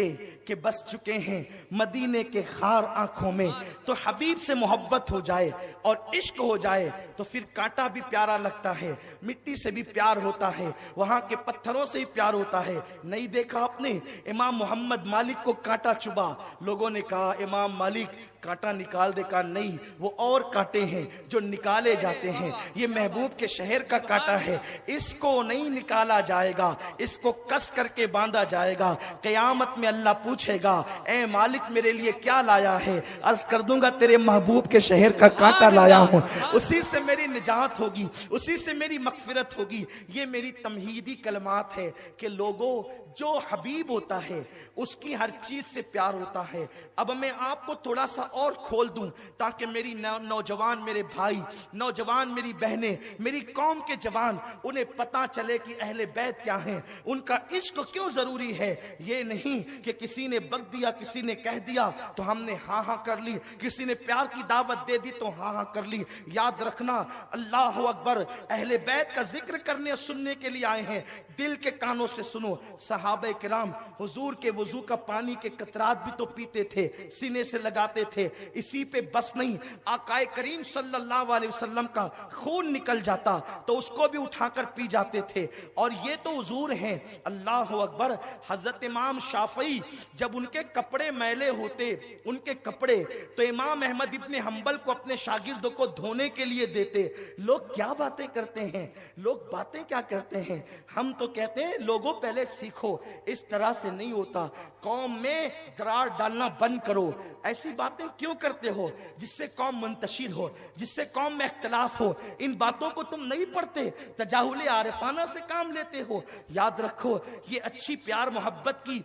के बस चुके हैं मदीने के खार आंखों में। तो हबीब से मोहब्बत हो जाए और इश्क हो जाए तो फिर कांटा भी प्यारा लगता है, मिट्टी से भी प्यार होता है, वहां के पत्थरों से ही प्यार होता है। नहीं देखा आपने इमाम मोहम्मद मालिक को कांटा चुभा, लोगों ने कहा इमाम मालिक कांटा निकाल दे। का नहीं, वो और कांटे हैं जो निकाले जाते हैं। ये महबूब के शहर का कांटा है, इसको नहीं निकाला जाएगा, इसको कस करके बांधा जाएगा। कयामत में अल्लाह पूछेगा, ए मालिक मेरे लिए क्या लाया है? अर्ज कर दूंगा तेरे महबूब के शहर का कांटा लाया हूं। उसी से मेरी निजात होगी, उसी से मेरी मगफिरत होगी। ये मेरी तमहीदी कलमात है कि लोगों, जो हबीब होता है उसकी हर चीज से प्यार होता है। अब मैं आपको थोड़ा सा और खोल दूं ताकि मेरी नौजवान मेरे भाई, नौजवान मेरी बहनें, मेरी कौम के जवान, उन्हें पता चले कि अहले बैत क्या हैं, उनका इश्क क्यों जरूरी है। ये नहीं कि किसी ने बक दिया, किसी ने कह दिया तो हमने हाँ हाँ कर ली, किसी ने प्यार की दावत दे दी तो हाँ हाँ कर ली। याद रखना, अल्लाह अकबर, अहले बैत का जिक्र करने और सुनने के लिए आए हैं। दिल के कानों से सुनो। सहाबे किराम हुजूर के वजू का पानी के कतरात भी तो पीते थे, सीने से लगाते थे। इसी पे बस नहीं, आकाए करीम सल्लल्लाहु अलैहि वसल्लम का खून निकल जाता तो उसको भी उठाकर पी जाते थे। और ये तो हुजूर हैं। अल्लाह अकबर, हजरत इमाम शाफई जब उनके कपड़े मैले होते, उनके कपड़े, तो इमाम अहमद इब्ने हंबल को अपने शागिर्दों को धोने के लिए देते। लोग क्या बातें करते हैं, लोग बातें क्या करते हैं। हम तो कहते हैं लोगों पहले सीखो, इस तरह से नहीं होता। कौम में दरार डालना बंद करो। ऐसी बातें क्यों करते हो जिससे कौम मुंतशिर हो, जिससे कौम में इख्तिलाफ हो। इन बातों को तुम नहीं पढ़ते, तजाहुल आरिफाना से काम लेते हो। याद रखो, ये अच्छी प्यार मोहब्बत की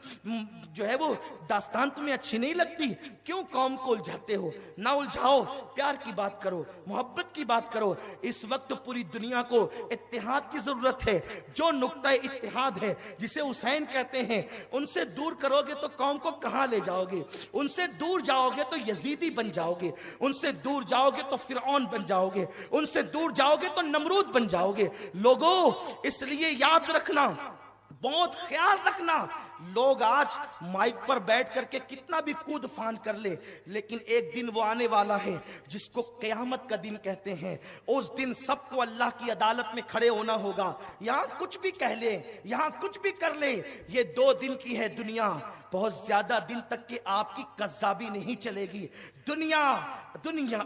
जो है वो दास्तान तुम्हें अच्छी नहीं लगती। क्यों कौम को उलझाते हो? ना उलझाओ, प्यार की बात करो, मोहब्बत की बात करो। इस वक्त पूरी दुनिया को इत्तेहाद की जरूरत है। जो नुक्ता इत्तेहाद है, जिसे हुसैन कहते हैं, उनसे दूर करोगे तो कौम को कहां ले जाओगे? उनसे दूर जाओगे तो यजीदी बन जाओगे, उनसे दूर जाओगे तो फिरौन बन जाओगे, उनसे दूर जाओगे तो नमरूद बन जाओगे। लोगों, इसलिए याद रखना, बहुत ख्याल रखना। लोग आज माइक पर बैठ करके कितना भी कूद फान कर ले, लेकिन एक दिन वो आने वाला है जिसको क़यामत का दिन कहते हैं। उस दिन सबको अल्लाह की अदालत में खड़े होना होगा। यहाँ कुछ भी कह ले, यहाँ कुछ भी कर ले, ये 2 दिन की है दुनिया। बहुत ज्यादा दिन तक के आपकी कज़्ज़ाबी नहीं चलेगी। दुनिया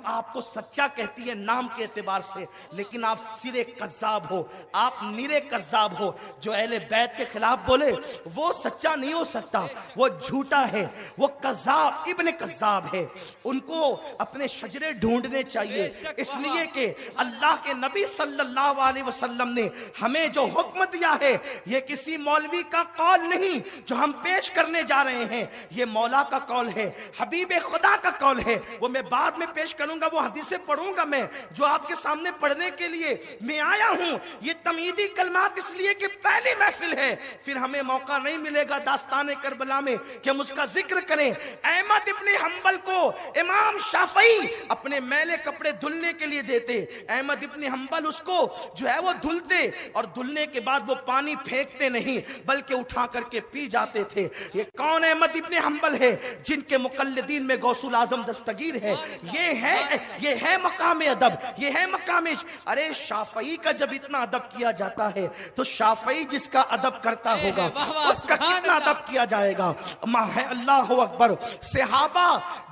आपको सच्चा कहती है नाम के एतबार से, लेकिन आप सिरे कज़्ज़ाब हो, आप निरे कज़्ज़ाब हो। जो अहले बैत के खिलाफ बोले वो सच्चा नहीं हो सकता, वो झूठा है, वो कज़्ज़ाब इब्ने कज़्ज़ाब है। उनको अपने शजरे ढूंढने चाहिए, इसलिए कि अल्लाह के नबी सल्लल्लाहु अलैहि वसल्लम ने हमें जो हुक्म दिया है, ये किसी मौलवी का कौल नहीं जो हम पेश करने जा रहे हैं, ये मौला का कौल है, हबीब खुदा का कौल है। वो मैं बाद में पेश करूंगा, वो हदीसें पढ़ूंगा मैं जो आपके सामने पढ़ने के लिए मैं आया हूं। ये तमीदी कलमात इसलिए कि पहली महफिल है, फिर हमें मौका नहीं मिलेगा दास्ताने करबला में कि हम उसका जिक्र करें। अहमद इब्ने हंबल को इमाम शाफई अपने मैले कपड़े धुलने के लिए देते, अहमद इब्ने हंबल उसको जो है वो धुलते, और धुलने के बाद वो पानी फेंकते नहीं बल्कि उठा करके पी जाते थे। ये कौन अहमद इब्ने हंबल है जिनके मुकल्लिदीन में गौसुल आजम दस्तगीर है। ये है मकाम अदब, ये है मकाम। अरे शाफई का जब इतना अदब किया जाता है तो शाफई जिसका अदब करता होगा उसका कितना अदब किया जाएगा। अल्लाह अकबर। सहाबा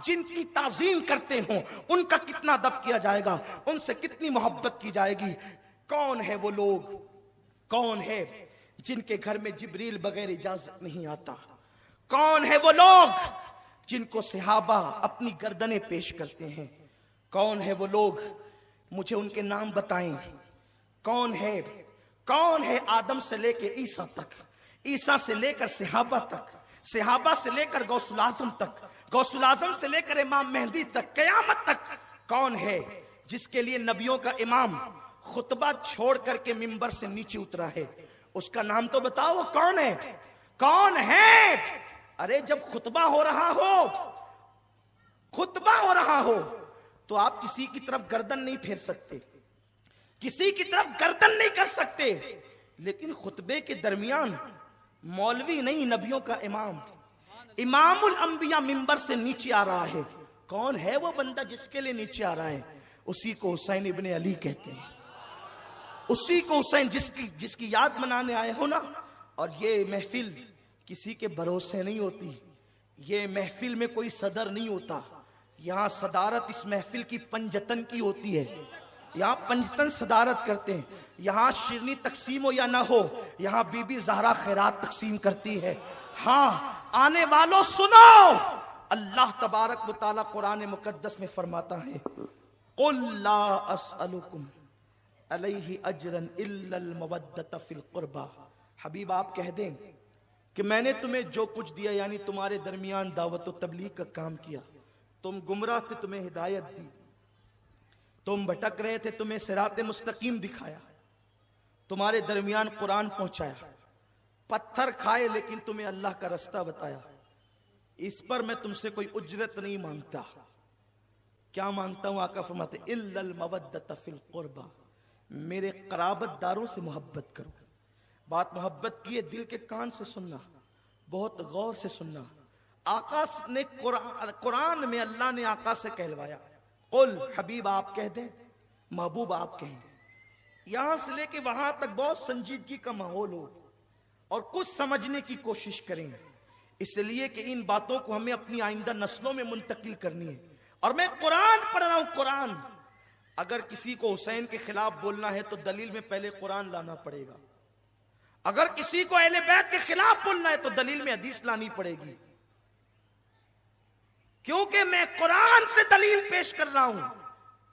जिनकी ताजीम करते हो उनका कितना अदब किया जाएगा, उनसे कितनी मोहब्बत की जाएगी। कौन है वो लोग, कौन है जिनके घर में जिब्रील बगैर इजाजत नहीं आता? कौन है वो लोग जिनको सहाबा अपनी गर्दनें पेश करते हैं? कौन है वो लोग, मुझे उनके नाम बताएं। कौन है आदम से लेकर ईसा तक, ईसा से लेकर सहाबा तक, सहाबा से लेकर गौसुल आजम तक, गौसुल आजम से लेकर इमाम मेहदी तक, कयामत तक कौन है जिसके लिए नबियों का इमाम खुतबा छोड़ करके मिंबर से नीचे उतरा है? उसका नाम तो बताओ, वो कौन है? कौन है? अरे जब खुतबा हो रहा हो तो आप किसी की तरफ गर्दन नहीं फेर सकते, किसी की तरफ गर्दन नहीं कर सकते, लेकिन खुतबे के दरमियान मौलवी नहीं, नबियों का इमाम, इमामुल अंबिया मिंबर से नीचे आ रहा है। कौन है वो बंदा जिसके लिए नीचे आ रहा है? उसी को हुसैन इब्ने अली कहते हैं, उसी को हुसैन जिसकी याद मनाने आए हो ना। और ये महफिल किसी के भरोसे नहीं होती, ये महफिल में कोई सदर नहीं होता, यहाँ सदारत इस महफिल की पंजतन की होती है। यहाँ पंजतन सदारत करते हैं, यहाँ शिरनी तकसीम हो या ना हो, यहाँ बीबी ज़हरा खैरात तकसीम करती है। हाँ, आने वालों सुनो, अल्लाह तबारक व तआला कुरान मुकद्दस में फरमाता है, कुल ला अस्अलुकुम अलैहि अजरन इल्लल मवद्दत फिल कुर्बा। हबीब आप कह दें कि मैंने तुम्हें जो कुछ दिया, यानी तुम्हारे दरमियान दावत व तबलीग का काम किया, तुम गुमराह थे तुम्हें हिदायत दी, तुम भटक रहे थे तुम्हें सिराते मुस्तकीम दिखाया, तुम्हारे दरमियान कुरान पहुंचाया, पत्थर खाए लेकिन तुम्हें अल्लाह का रास्ता बताया। इस पर मैं तुमसे कोई उजरत नहीं मांगता। क्या मांगता हूं? आका फरमाते इल्लल मवद्दत फिल कुर्बा, मेरे कराबतदारों से मोहब्बत करो। बात मोहब्बत की है, दिल के कान से सुनना, बहुत गौर से सुनना। आका ने कुरान में अल्लाह ने आका से कहलवाया, कुल हबीब आप कह दें, महबूब आप कहें। यहां से लेके वहां तक बहुत संजीदगी का माहौल हो और कुछ समझने की कोशिश करें, इसलिए कि इन बातों को हमें अपनी आइंदा नस्लों में मुंतकिल करनी है। और मैं कुरान पढ़ रहा हूं, कुरान। अगर किसी को हुसैन के खिलाफ बोलना है तो दलील में पहले कुरान लाना पड़ेगा, अगर किसी को अहले बैत के खिलाफ बोलना है तो दलील में हदीस लानी पड़ेगी, क्योंकि मैं कुरान से दलील पेश कर रहा हूं।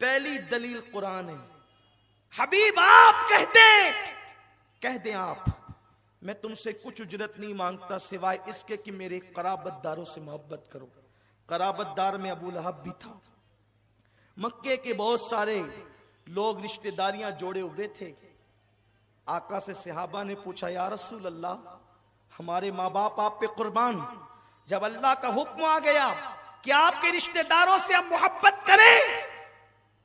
पहली दलील कुरान है। हबीब आप कह दें आप, मैं तुमसे कुछ उजरत नहीं मांगता सिवाय इसके कि मेरे कराबतदारों से मोहब्बत करो। कराबतदार में अबू लहब भी था, मक्के के बहुत सारे लोग रिश्तेदारियां जोड़े हुए थे। आका से सहाबा ने पूछा, या रसूल अल्लाह, हमारे माँ बाप आप पे कुर्बान, जब अल्लाह का हुक्म आ गया कि आपके रिश्तेदारों से हम मोहब्बत करें,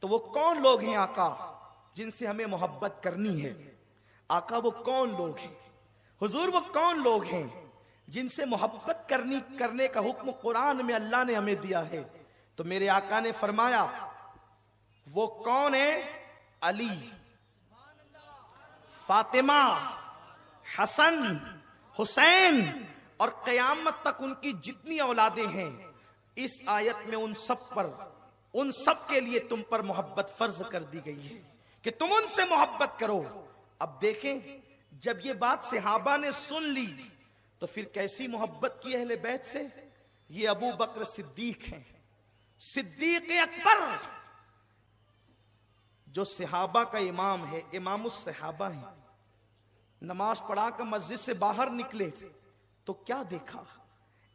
तो वो कौन लोग हैं आका जिनसे हमें मोहब्बत करनी है? आका वो कौन लोग हैं? हुजूर वो कौन लोग हैं जिनसे मोहब्बत करने का हुक्म कुरान में अल्लाह ने हमें दिया है? तो मेरे आका ने फरमाया, वो कौन है? अली, फातिमा, हसन, हुसैन और क़यामत तक उनकी जितनी औलादें हैं, इस आयत में उन सब पर, उन सब के लिए तुम पर मोहब्बत फर्ज कर दी गई है कि तुम उनसे मोहब्बत करो। अब देखें, जब ये बात सहाबा ने सुन ली तो फिर कैसी मोहब्बत की अहले बैत से। ये अबू बकर सिद्दीक हैं, सिद्दीक अकबर, जो सहाबा का इमाम है, इमामुस सहाबा है। नमाज पढ़ा कर मस्जिद से बाहर निकले तो क्या देखा,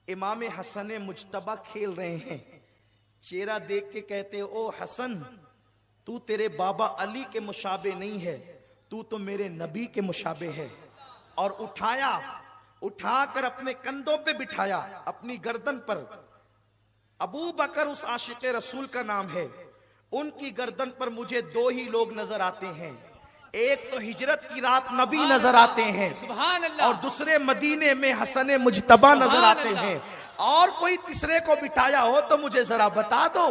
इमाम हसन मुजतबा खेल रहे हैं। चेहरा देख के कहते, ओ हसन, तू तेरे बाबा अली के मुशाबे नहीं है, तू तो मेरे नबी के मुशाबे है। और उठाया, उठाकर अपने कंधों पे बिठाया, अपनी गर्दन पर। अबू बकर उस आशिक रसूल का नाम है। उनकी गर्दन पर मुझे दो ही लोग नजर आते हैं, एक तो हिजरत की रात नबी नजर आते हैं, सुभान अल्लाह, और दूसरे मदीने में हसन मुजतबा नजर आते हैं। और कोई तीसरे को बिठाया हो तो मुझे जरा बता दो।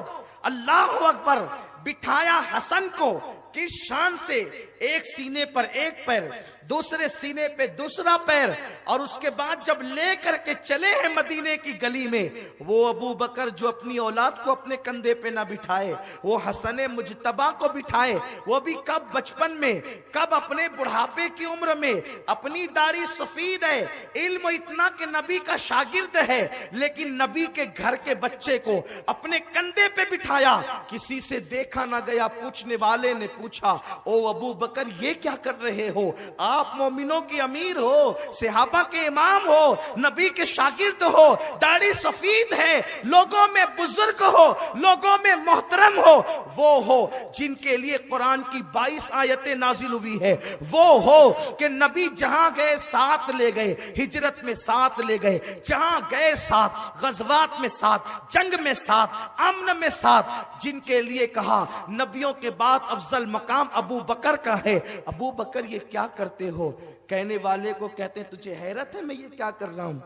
अल्लाह अकबर। बिठाया हसन को किस शान से, एक सीने पर एक पैर, दूसरे सीने पे दूसरा पैर, और उसके बाद जब ले करके चले हैं मदीने की गली में, वो अबू बकर जो अपनी औलाद को अपने कंधे पे ना बिठाए, वो हसन मुजतबा को बिठाए। वो भी कब, बचपन में, कब अपने बुढ़ापे की उम्र में। अपनी दाढ़ी सफेद है, इल्म इतना कि नबी का शागिर्द है, लेकिन नबी के घर के बच्चे को अपने कंधे पे बिठाया। किसी से देखा ना गया। पूछने वाले ने पूछा, ओ अबू बकर, ये क्या कर रहे हो? आप मोमिनों की अमीर हो, सहाबा के इमाम हो, नबी के शागिर्द हो, दाढ़ी सफेद है, लोगों में बुजुर्ग हो, लोगों में मोहतरम हो, वो हो जिनके लिए कुरान की 22 आयतें नाजिल हुई है। वो हो कि नबी जहां गए साथ ले गए, हिजरत में साथ ले गए, जहां गए साथ, गजवात में साथ, जंग में साथ, अमन में साथ। जिनके लिए कहा नबियों के बाद अफजल मकाम अबू बकर का है। अबू बकर, ये क्या करते हो? कहने वाले को कहते हैं, तुझे हैरत है मैं ये क्या कर रहा हूं?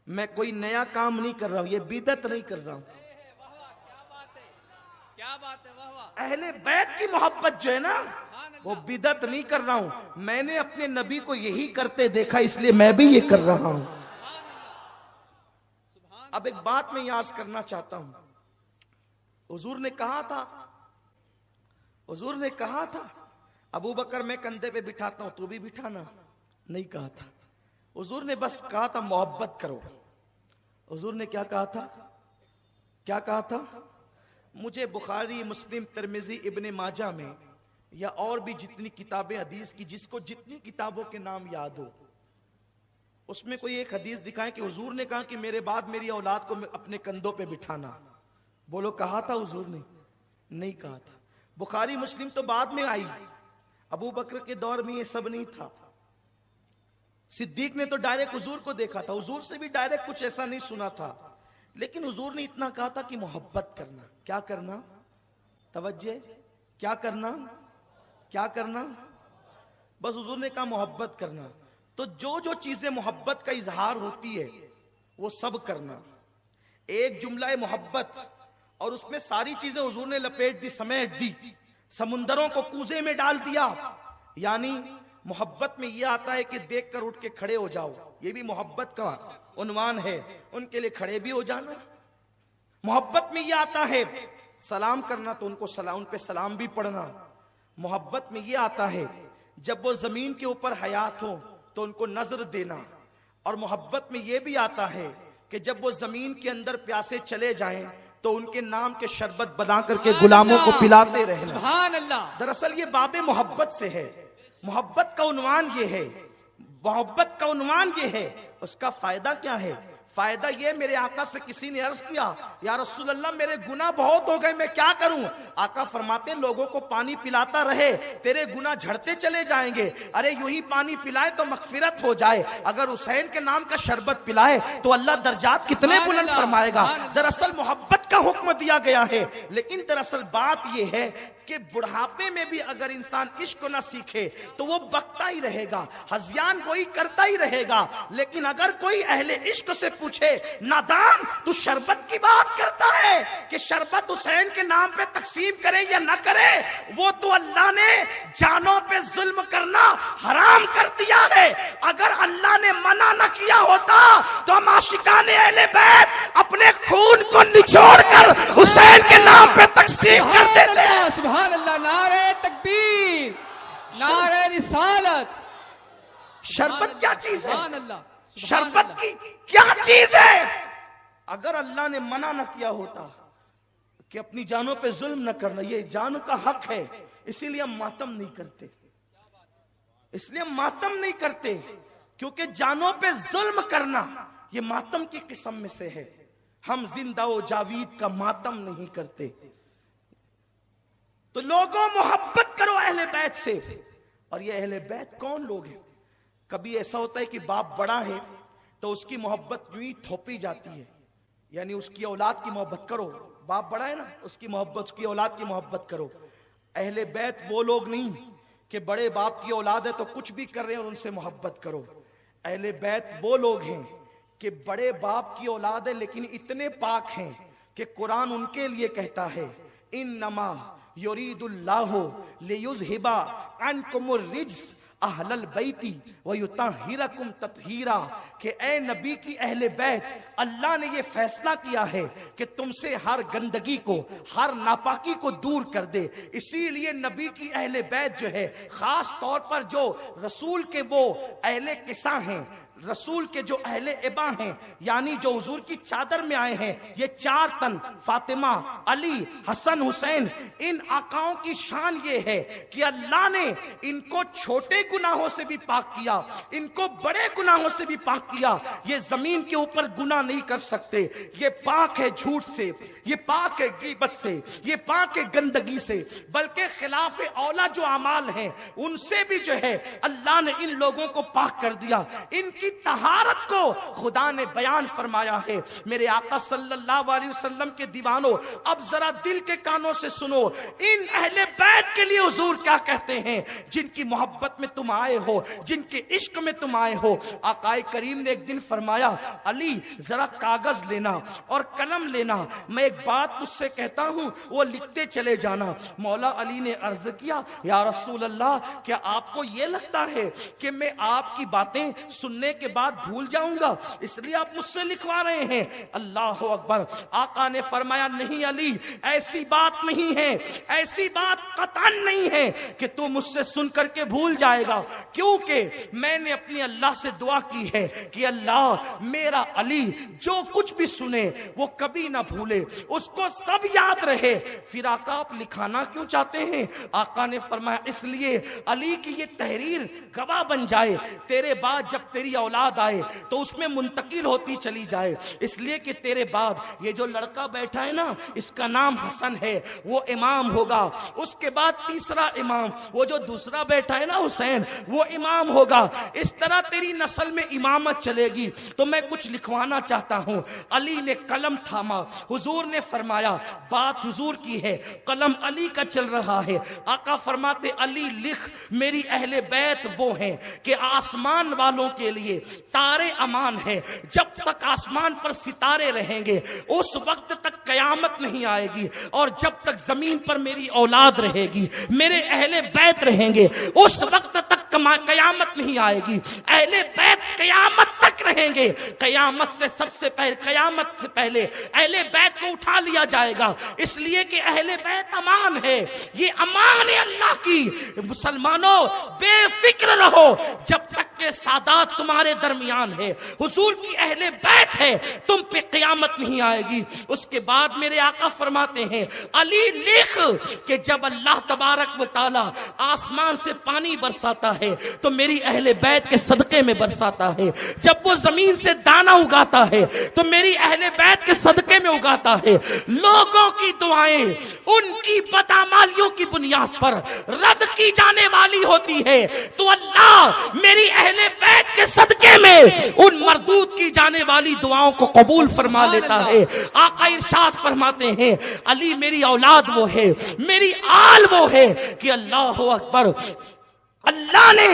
मैं कोई नया काम नहीं कर रहा हूं, ये बिदअत नहीं कर रहा हूं। क्या बात है, वाह वाह। अहले बैत की मोहब्बत जो है ना, वो बिदअत नहीं कर रहा हूं। मैंने अपने नबी को यही करते देखा, इसलिए मैं भी ये कर रहा हूं। अब एक बात मैं याद करना चाहता हूं। हुजूर ने कहा था, हुजूर ने कहा था, अबू बकर मैं कंधे पे बिठाता हूं, तू भी बिठाना। नहीं कहा था। हुजूर ने बस कहा था मोहब्बत करो। हुजूर ने क्या कहा था? क्या कहा था? मुझे बुखारी, मुस्लिम, तिरमिजी, इब्ने माजा में या और भी जितनी किताबें हदीस की, जिसको जितनी किताबों के नाम याद हो, उसमें कोई एक हदीस दिखाएं कि हुजूर ने कहा कि मेरे बाद मेरी औलाद को अपने कंधों पे बिठाना। बोलो, कहा था हुजूर ने? नहीं कहा था। बुखारी मुस्लिम तो बाद में आई, अबू बकर के दौर में ये सब नहीं था। सिद्दीक ने तो डायरेक्ट हुजूर को देखा था, हुजूर से भी डायरेक्ट कुछ ऐसा नहीं सुना था, लेकिन हुजूर ने इतना कहा था कि मोहब्बत करना। क्या करना? तवज्जे, क्या करना? क्या करना? बस हुजूर ने कहा मोहब्बत करना। तो जो जो चीजें मोहब्बत का इजहार होती है वो सब करना। एक जुमला मोहब्बत, और उसमें सारी चीजें हुजूर ने लपेट दी, समेट दी, समुंदरों को कूजे में डाल दिया। यानी मोहब्बत में यह आता है कि देख कर उठ के खड़े हो जाओ, ये भी मोहब्बत का उन्वान है। उनके लिए खड़े भी हो जाना। मोहब्बत में यह आता है सलाम करना, तो उनको सलाम, उन पे सलाम भी पढ़ना। मोहब्बत में यह आता है जब वो जमीन के ऊपर हयात हो तो उनको नजर देना। और मोहब्बत में यह भी आता है कि जब वो जमीन के अंदर प्यासे चले जाएं तो उनके नाम के शरबत बना करके गुलामों को पिलाते रहना। सुभान अल्लाह। दरअसल ये बाबे मोहब्बत से है। मोहब्बत का उन्वान ये है, मोहब्बत का उन्वान ये है। उसका फायदा क्या है? फायदा ये, मेरे आका से किसी ने अर्ज किया, या रसूल अल्लाह मेरे गुनाह बहुत हो गए, मैं क्या करूं? आका फरमाते, लोगों को पानी पिलाता रहे, तेरे गुनाह झड़ते चले जाएंगे। अरे यूं ही पानी पिलाए तो मगफिरत हो जाए, अगर हुसैन के नाम का शरबत पिलाए तो अल्लाह दर्जात कितने बुलंद फरमाएगा। दरअसल मोहब्बत का हुक्म दिया गया है। लेकिन दरअसल बात यह है कि बुढ़ापे में भी अगर इंसान इश्क ना सीखे तो वो बकता ही रहेगा, हज़ियान कोई करता ही रहेगा। लेकिन अगर कोई अहले इश्क से पूछे, नादान तू शरबत की बात करता है कि शरबत हुसैन के नाम पे तकसीम करे या ना करे, वो तो अल्लाह ने जानों पे जुल्म करना हराम कर दिया है। अगर अल्लाह ने मना न किया होता तो हम आशिकाने अहले बैत अपने खून को निचोड़ कर हुसैन के नाम पे तकसीम कर देते हैं। सुभान अल्लाह, नारे तकबीर, नारे रिसालत। शरबत क्या चीज है? सुभान अल्लाह, शरबत की क्या चीज है? अगर अल्लाह ने मना न किया होता कि अपनी जानों पे जुल्म न करना, ये जान का हक है, इसीलिए हम मातम नहीं करते, इसलिए हम मातम नहीं करते, क्योंकि जानों पे जुल्म करना ये मातम की किस्म में से है। हम जिंदा व जावीद का मातम नहीं करते। तो लोगों मोहब्बत करो अहले बैत से। और ये अहले बैत कौन लोग हैं? कभी ऐसा होता है कि बाप बड़ा है तो उसकी मोहब्बत यूं ही थोपी जाती है, यानी उसकी औलाद की मोहब्बत करो, बाप बड़ा है ना, उसकी मोहब्बत, उसकी औलाद की मोहब्बत करो। अहले बैत वो लोग नहीं कि बड़े बाप की औलाद है तो कुछ भी कर रहे हैं और उनसे मोहब्बत करो। अहले बैत वो लोग हैं कि बड़े बाप की औलाद है लेकिन इतने पाक हैं कि कुरान उनके लिए कहता है, इन्नमा युरीदुल्लाहु लियुज़हिबा अन्कुमुर रिज्स अहलल बैती व युतहिरकुम तत्हीरा, कि ए नबी की अहले बैत, अल्लाह ने ये फैसला किया है कि तुमसे हर गंदगी को, हर नापाकी को दूर कर दे। इसीलिए नबी की अहले बैत जो है, खास तौर पर जो रसूल के वो अहले किसा हैं, रसूल के जो अहले इबा हैं, यानी जो हुजूर की चादर में आए हैं, ये चार तन फातिमा, अली, हसन, हुसैन, इन आकाओं की शान ये है कि अल्लाह ने इनको छोटे गुनाहों से भी पाक किया, इनको बड़े गुनाहों से भी पाक किया। ये जमीन के ऊपर गुनाह नहीं कर सकते, ये पाक है झूठ से, ये पाक है गीबत से, ये पाक है गंदगी से, बल्कि खिलाफ औला जो अमाल हैं उनसे भी जो है अल्लाह ने इन लोगों को पाक कर दिया। इनकी तहारत को खुदा ने बयान फरमाया है। मेरे आका सल्लल्लाहु अलैहि वसल्लम के दीवानों, अब जरा दिल के कानों से सुनो, इन अहले बैत के लिए हुजूर क्या कहते हैं, जिनकी मोहब्बत में तुम आए हो, जिनके इश्क में तुम आए हो। आकाए करीम ने एक दिन फरमाया, अली जरा कागज लेना और कलम लेना, मैं एक बात तुझसे कहता हूं, वो लिखते चले जाना। मौला अली ने अर्ज किया, या रसूल अल्लाह, क्या आपको ये लगता है कि मैं आपकी बातें सुनने के बाद भूल जाऊंगा, इसलिए आप मुझसे लिखवा रहे हैं? अल्लाह अकबर। आका ने फरमाया, नहीं अली, ऐसी बात नहीं है, ऐसी बात कतन नहीं है कि तू मुझसे सुन करके भूल जाएगा, क्योंकि मैंने अपनी अल्लाह से दुआ की है कि अल्लाह मेरा अली जो कुछ भी सुने वो कभी ना भूले, उसको सब याद रहे। फिर आका आप लिखाना क्यों चाहते हैं? आका ने फरमाया, इसलिए अली की ये तहरीर गवाह बन जाए, तेरे बाद जब तेरी औलाद आए तो उसमें मुंतकिल होती चली जाए, इसलिए कि तेरे बाद ये जो लड़का बैठा है ना, इसका नाम हसन है, वो इमाम होगा, उसके बाद तीसरा इमाम, वो जो दूसरा बैठा है ना हुसैन, वो इमाम होगा। इस तरह तेरी नस्ल में इमामत चलेगी। तो मैं कुछ लिखवाना चाहता हूं। अली ने कलम थामा, हुजूर ने फरमाया, बात हुजूर की है, कलम अली का चल रहा है। आका फरमाते, अली लिख, मेरी अहले बैत वो हैं कि आसमान वालों के लिए तारे अमान है, जब तक आसमान पर सितारे रहेंगे उस वक्त तक कयामत नहीं आएगी, और जब तक जमीन पर मेरी औलाद रहेगी, मेरे अहले बैत रहेंगे, उस वक्त तक कयामत नहीं आएगी। अहले बैत कयामत तक रहेंगे। कयामत से सबसे पहले, कयामत से पहले अहले बैत को उठा लिया जाएगा, इसलिए कि अहले बैत अमान है, ये अमान है अल्लाह की। मुसलमानों बेफिक्र रहो, जब तक के सादात तुम्हारे दरमियान है, हुजूर की अहले बैत है, तुम पे क़यामत नहीं आएगी। उसके बाद मेरे आका फरमाते हैं, अली लिख कि जब अल्लाह तबारक व तआला आसमान से पानी बरसाता है तो मेरी अहले बैत के सदके में बरसाता है, जब वो जमीन से दाना उगाता है तो मेरी अहले बैत के सदके में उगाता है। लोगों की दुआएं उनकी बदअमालियों की बुनियाद पर रद्द की जाने वाली होती है, तो अल्लाह मेरी अहले बैत के सदके में उन मरदूद की जाने वाली दुआओं को कबूल फरमा लेता है। आका इरशाद फरमाते हैं, अली मेरी औलाद वो है, मेरी आल वो है कि अल्लाह अकबर, अल्लाह ने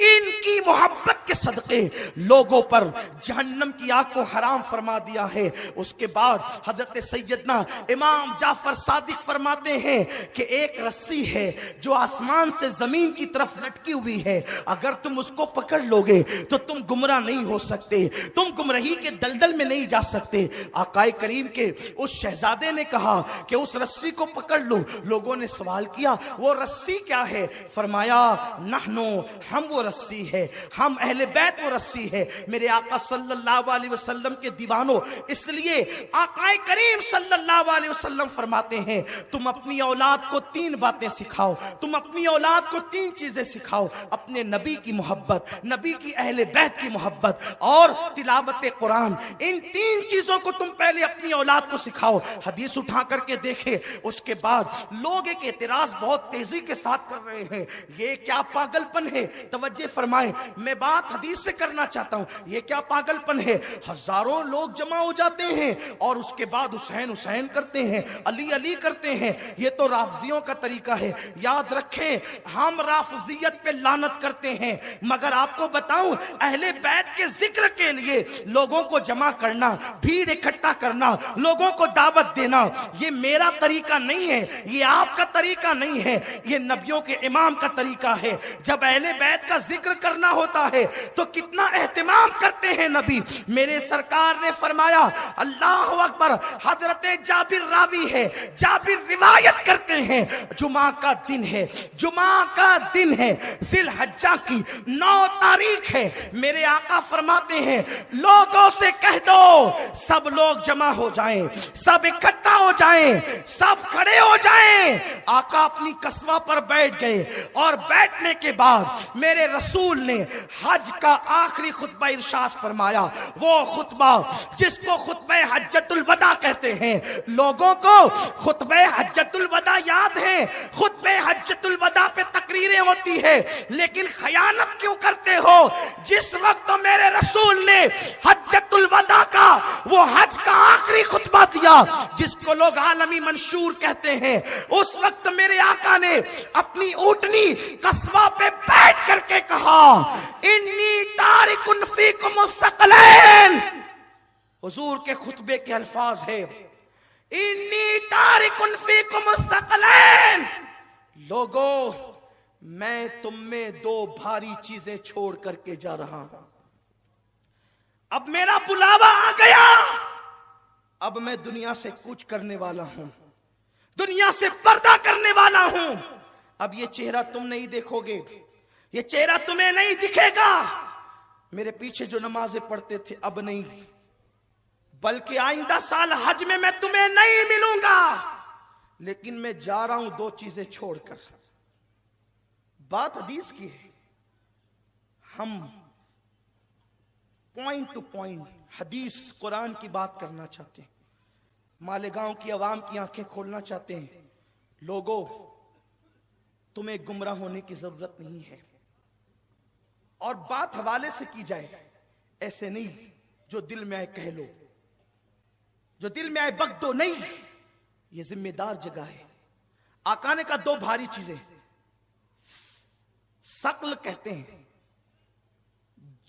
इनकी मोहब्बत के सदके लोगों पर जहन्नम की आग को हराम फरमा दिया है। उसके बाद हजरत सैयदना इमाम जाफर सादिक फरमाते हैं कि एक रस्सी है जो आसमान से जमीन की तरफ लटकी हुई है, अगर तुम उसको पकड़ लोगे तो तुम गुमराह नहीं हो सकते, तुम गुमराही के दलदल में नहीं जा सकते। आकाए करीम के उस शहजादे ने कहा कि उस रस्सी को पकड़ लो। लोगों ने सवाल किया वो रस्सी क्या है? फरमाया नहनो, हम वो रस्सी है, हम अहले बैत वो रस्सी है, मेरे आका सल्लल्लाहु अलैहि वसल्लम के दीवानों। इसलिए आकाए करीम सल्लल्लाहु अलैहि वसल्लम फरमाते हैं तुम अपनी औलाद को 3 बातें सिखाओ, तुम अपनी औलाद को 3 चीजें सिखाओ, अपने नबी की मोहब्बत, नबी की अहले बैत की मोहब्बत और तिलावत कुरान। इन 3 चीजों को तुम पहले अपनी औलाद को सिखाओ। हदीस उठा करके देखे, उसके बाद लोग एक एतराज बहुत तेजी के साथ कर रहे हैं, ये क्या पागलपन है? तवज्जो फरमाएं, मैं बात हदीस से करना चाहता हूं, ये क्या पागलपन है? हजारों लोग जमा हो जाते हैं और उसके बाद हुसैन हुसैन करते हैं, अली अली करते हैं, ये तो राफजियों का तरीका है। याद रखें हम राफजियत पे लानत करते हैं, मगर आपको बताऊं अहले बैत के जिक्र के लिए लोगों को जमा करना, भीड़ इकट्ठा करना, लोगों को दावत देना, ये मेरा तरीका नहीं है, ये आपका तरीका नहीं है, ये नबियों के इमाम का तरीका है। जब अहले बैत का जिक्र करना होता है तो कितना एहतिमाम करते हैं नबी। मेरे सरकार ने फरमाया, अल्लाह अकबर, हजरत जाबिर रावी है, जाबिर रिवायत करते हैं, जुमा का दिन है, जुमा का दिन है, जिलहज्जा की 9 तारीख है। मेरे आका फरमाते हैं लोगों से कह दो सब लोग जमा हो जाएं, सब इकट्ठा हो जाएं, सब खड़े हो जाएं। आका अपनी कस्बा पर बैठ गए और बैठने के बाद मेरे रसूल ने हज का आखिरी खुतबा इरशाद फरमाया, वो खुतबा जिसको खुतबा हज्जतुल वदा कहते हैं। लोगों को खुतबा हज्जतुल वदा याद है, खुतबा हज्जतुल वदा पे तकरीरें होती है, लेकिन खयानत क्यों करते हो? जिस वक्त तो मेरे रसूल ने हज्जतुल वदा का वो हज का आखिरी खुतबा दिया जिसको लोग आलमी मंशूर कहते हैं, उस वक्त मेरे आका ने अपनी ऊँटनी कस्बा पे बैठ करके कहा, इन्नी तारिकुन फीकुम मुस्तक़लैन। हुजूर के खुतबे के अल्फाज है, इन्नी तारिकुन फीकुम मुस्तक़लैन। लोगों मैं तुम में 2 भारी चीजें छोड़ करके जा रहा हूं। अब मेरा बुलावा आ गया, अब मैं दुनिया से कूच करने वाला हूं, दुनिया से पर्दा करने वाला हूं। अब ये चेहरा तुम नहीं देखोगे, ये चेहरा तुम्हें नहीं दिखेगा। मेरे पीछे जो नमाजें पढ़ते थे अब नहीं, बल्कि आइंदा साल हज में मैं तुम्हें नहीं मिलूंगा, लेकिन मैं जा रहा हूं 2 चीजें छोड़कर। बात हदीस की है, हम पॉइंट टू पॉइंट हदीस कुरान की बात करना चाहते हैं, मालेगांव की आवाम की आंखें खोलना चाहते हैं। लोगों तुम्हें गुमराह होने की जरूरत नहीं है, और बात हवाले से की जाए, ऐसे नहीं जो दिल में आए कह लो, जो दिल में आए बक दो नहीं, ये जिम्मेदार जगह है। आका ने कहा 2 भारी चीजें, सकल कहते हैं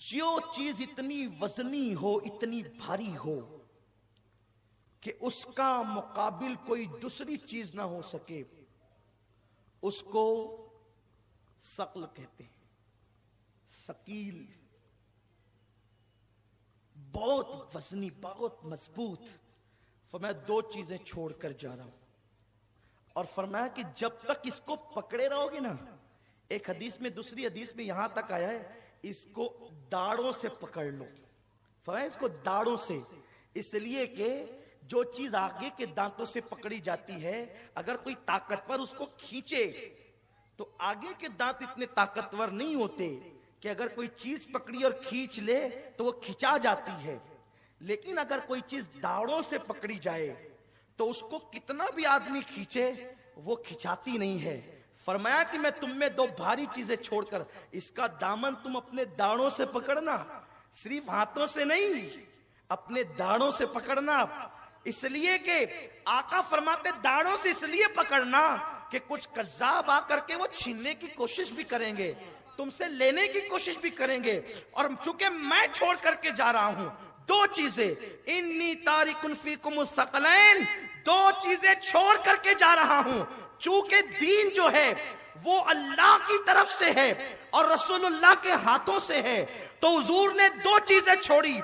जो चीज इतनी वजनी हो, इतनी भारी हो कि उसका मुकाबिल कोई दूसरी चीज ना हो सके, उसको सकल कहते हैं। सकील, बहुत वजनी, बहुत मजबूत। फरमाया 2 चीजें छोड़कर जा रहा हूं, और फरमाया कि जब तक इसको पकड़े रहोगे ना, एक हदीस में, दूसरी हदीस में यहां तक आया है, इसको दाढ़ों से पकड़ लो। फरमाया इसको दाढ़ों से, इसलिए कि जो चीज आगे के दांतों से पकड़ी जाती है, अगर कोई ताकतवर उसको खींचे तो आगे के दांत इतने ताकतवर नहीं होते कि अगर कोई चीज पकड़ी और खींच ले तो वो खिंचा जाती है, लेकिन अगर कोई चीज दाढ़ों से पकड़ी जाए तो उसको कितना भी आदमी खींचे वो खिंचाती नहीं है। फरमाया कि मैं तुम में 2 भारी चीजें छोड़कर, इसका दामन तुम अपने दाढ़ों से पकड़ना, सिर्फ हाथों से नहीं, अपने दाढ़ों से पकड़ना। इसलिए कि आका फरमाते दाढ़ों से इसलिए पकड़ना कि कुछ कज्जाब आकर के वो छीनने की कोशिश भी करेंगे। तुमसे लेने की कोशिश भी करेंगे। और चूंकि मैं छोड़ करके जा रहा हूं, दो चीजें, इन्नी तारिकुन फीकुम सक़लैन, दो चीजें छोड़ करके जा रहा हूं। चूंकि दीन जो है वो अल्लाह की तरफ से है और रसूलुल्लाह के हाथों से है, तो हुजूर ने दो चीजें छोड़ी।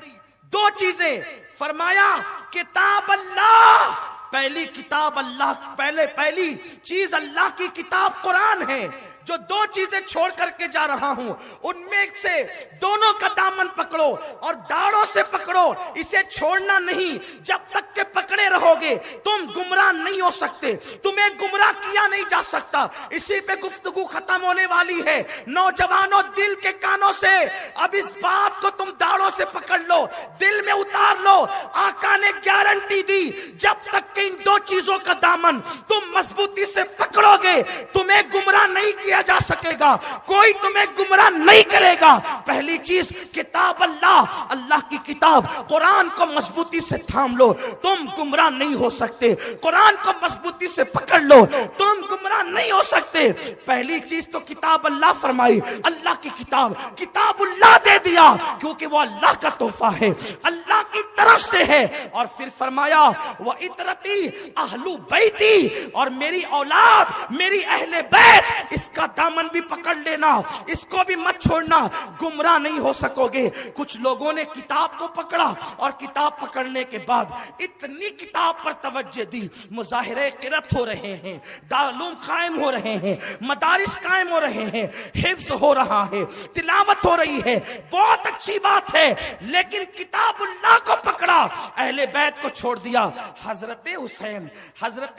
दो चीजें फरमाया, किताब अल्लाह, पहली किताब अल्लाह, पहली चीज अल्लाह की किताब कुरान है। जो दो चीजें छोड़ करके जा रहा हूं, उनमें से दोनों का दामन पकड़ो और दाढ़ों से पकड़ो, इसे छोड़ना नहीं। जब तक के पकड़े रहोगे तुम गुमराह नहीं हो सकते, तुम्हें गुमराह किया नहीं जा सकता। इसी पे गुफ्तगू खत्म होने वाली है। नौजवानों, दिल के कानों से अब इस बात को तुम दाढ़ों से पकड़ लो, दिल में उतार लो। आका ने गारंटी दी, जब तक के इन दो चीजों का दामन तुम मजबूती से पकड़ोगे, तुम्हें गुमराह नहीं किया जा सकेगा, कोई तुम्हें गुमराह नहीं करेगा। पहली चीज किताब अल्लाह, अल्लाह की किताब कुरान को मजबूती से थाम लो, तुम गुमराह नहीं हो सकते। कुरान को मजबूती से पकड़ लो, तुम गुमराह नहीं हो सकते। पहली चीज तो किताब अल्लाह फरमाई, अल्लाह की किताब, किताबुल्लाह दे दिया, क्योंकि वो अल्लाह का तोहफा है, अल्लाह की तरफ से है। और फिर फरमाया, वह इतरती अहलु बैती, और मेरी औलाद, मेरी अहले बैत, इसका दामन भी पकड़ लेना, इसको भी मत छोड़ना, गुमराह नहीं हो सकोगे। कुछ लोगों ने किताब को पकड़ा और किताब पकड़ने के बाद इतनी किताब पर तवज्जो दी, मुजाहिरे किरत हो रहे हैं, दारुल कायम हो रहे हैं, मदारिस कायम हो रहे हैं, हिफ्ज हो रहा है, तिलावत हो रही है, बहुत अच्छी बात है। लेकिन किताबुल्लाह को पकड़ा, अहले बैत को छोड़ दिया। हजरत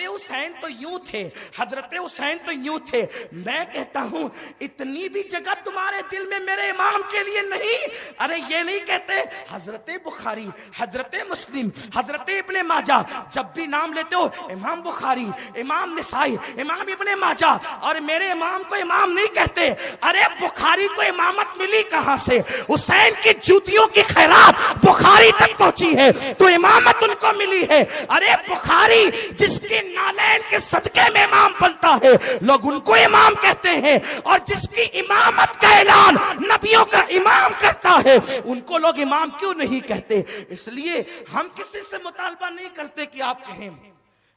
हुसैन तो यूं थे, हजरत हुसैन तो यूं थे। मैं कहता हूं, इतनी भी जगह तुम्हारे दिल में मेरे इमाम के लिए नहीं। अरे ये नहीं कहते हजरत बुखारी, हजरत मुस्लिम, हजरत इब्ने माजा, जब भी नाम लेते हो इमाम बुखारी, इमाम निसाई, इमाम इब्ने माजा, और मेरे इमाम को इमाम नहीं कहते। अरे बुखारी को इमामत मिली कहां से? हुसैन की जूतियों की खैरात बुखारी तक पहुंची है तो इमामत उनको मिली है। अरे बुखारी जिसकी नालैन के सदके में इमाम बनता है, लोग उनको इमाम कहते हैं, और जिसकी इमामत का ऐलान नबियों का इमाम करता है, उनको लोग इमाम क्यों नहीं कहते? इसलिए हम किसी से मुतालबा नहीं करते कि आप कहें,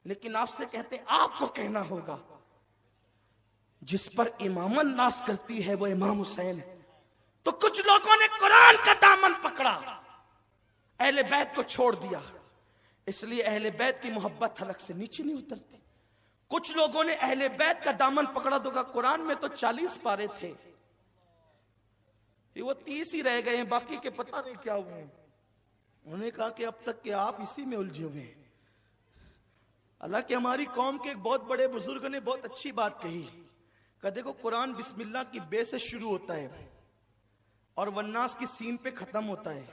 लेकिन आपसे कहते आपको कहना होगा। जिस पर इमामत नाज करती है वो इमाम हुसैन है। तो कुछ लोगों ने कुरान का दामन पकड़ा, अहले बैत को छोड़ दिया, इसलिए अहले बैत की मोहब्बत हलक से नीचे नहीं उतरती। कुछ लोगों ने अहले बैत का दामन पकड़ा तो कुरान में तो 40 पारे थे, वो 30 ही रह गए हैं, बाकी के पता नहीं क्या हुए। उन्होंने कहा कि अब तक के आप इसी में उलझे हुए हैं। हालांकि हमारी कौम के एक बहुत बड़े बुजुर्ग ने बहुत अच्छी बात कही, कि देखो कुरान बिस्मिल्लाह की बे से शुरू होता है और वन्नास की सीन पे खत्म होता है।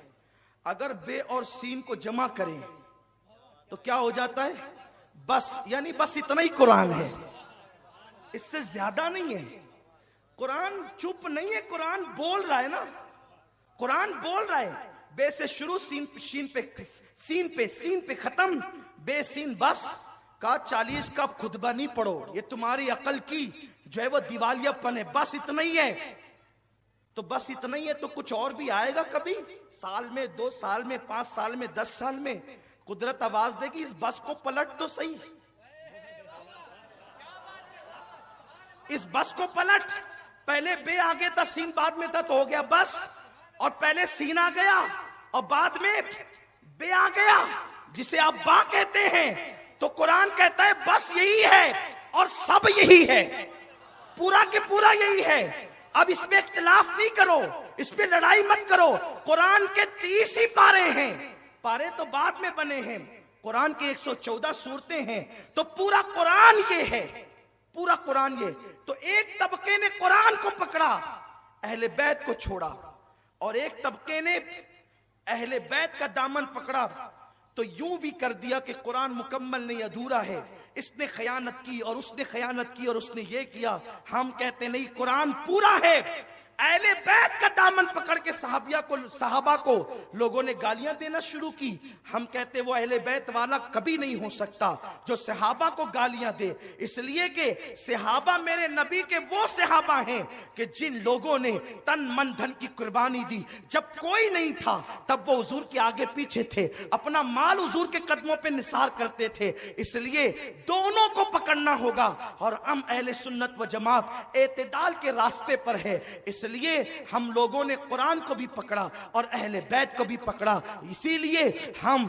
अगर बे और सीन को जमा करें तो क्या हो जाता है? बस, यानी बस इतना ही कुरान है, इससे ज्यादा नहीं है। कुरान चुप नहीं है, कुरान बोल रहा है ना, कुरान बोल रहा है। बे से शुरू, सीन पे खत्म, बे सीन बस। का 40 का खुतबा नहीं पढ़ो, ये तुम्हारी अकल की जो है वो दिवालियापन है। बस इतना ही है, तो बस इतना ही है। तो कुछ और भी आएगा कभी, साल में, 2 साल में, 5 साल में, 10 साल में कुदरत आवाज देगी, इस बस को पलट तो सही, इस बस को पलट। पहले बे आगे था, सीन बाद में था, तो हो गया बस। और पहले सीन आ गया और बाद में बे आ गया, जिसे आप बा कहते हैं। तो कुरान कहता है बस यही है और सब यही है, पूरा के पूरा यही है। अब इसमें इख्तिलाफ नहीं करो, इस पे लड़ाई मत करो। कुरान के 30 ही पारे हैं, पारे तो बाद में बने हैं। कुरान की 114 सूरतें हैं, तो पूरा कुरान ये है, पूरा कुरान ये। तो एक तबके ने कुरान को पकड़ा, अहले बैत को छोड़ा, और एक तबके ने अहले बैत का दामन पकड़ा। तो यूं भी कर दिया कि कुरान मुकम्मल नहीं, अधूरा है, इसने खयानत की और उसने खयानत की और उसने ये किया। हम कहते नहीं, कुरान पूरा है, अहले बैत का दामन पकड़ के सहाबा को लोगों ने गालियां देना शुरू की। हम कहते वो अहले बैत वाला कभी नहीं हो सकता जो सहाबा को गालियां दे, इसलिए कि सहाबा मेरे नबी के वो सहाबा हैं कि जिन लोगों ने तन मन धन की कुर्बानी दी। जब कोई नहीं था तब वो हुजूर के आगे पीछे थे, अपना माल हुजूर के कदमों पे निसार करते थे। इसलिए दोनों को पकड़ना होगा और हम अहले सुन्नत व जमात एतदाल के रास्ते पर है। इसलिए हम लोगों ने कुरान को भी पकड़ा और अहले बैत को भी पकड़ा। इसीलिए हम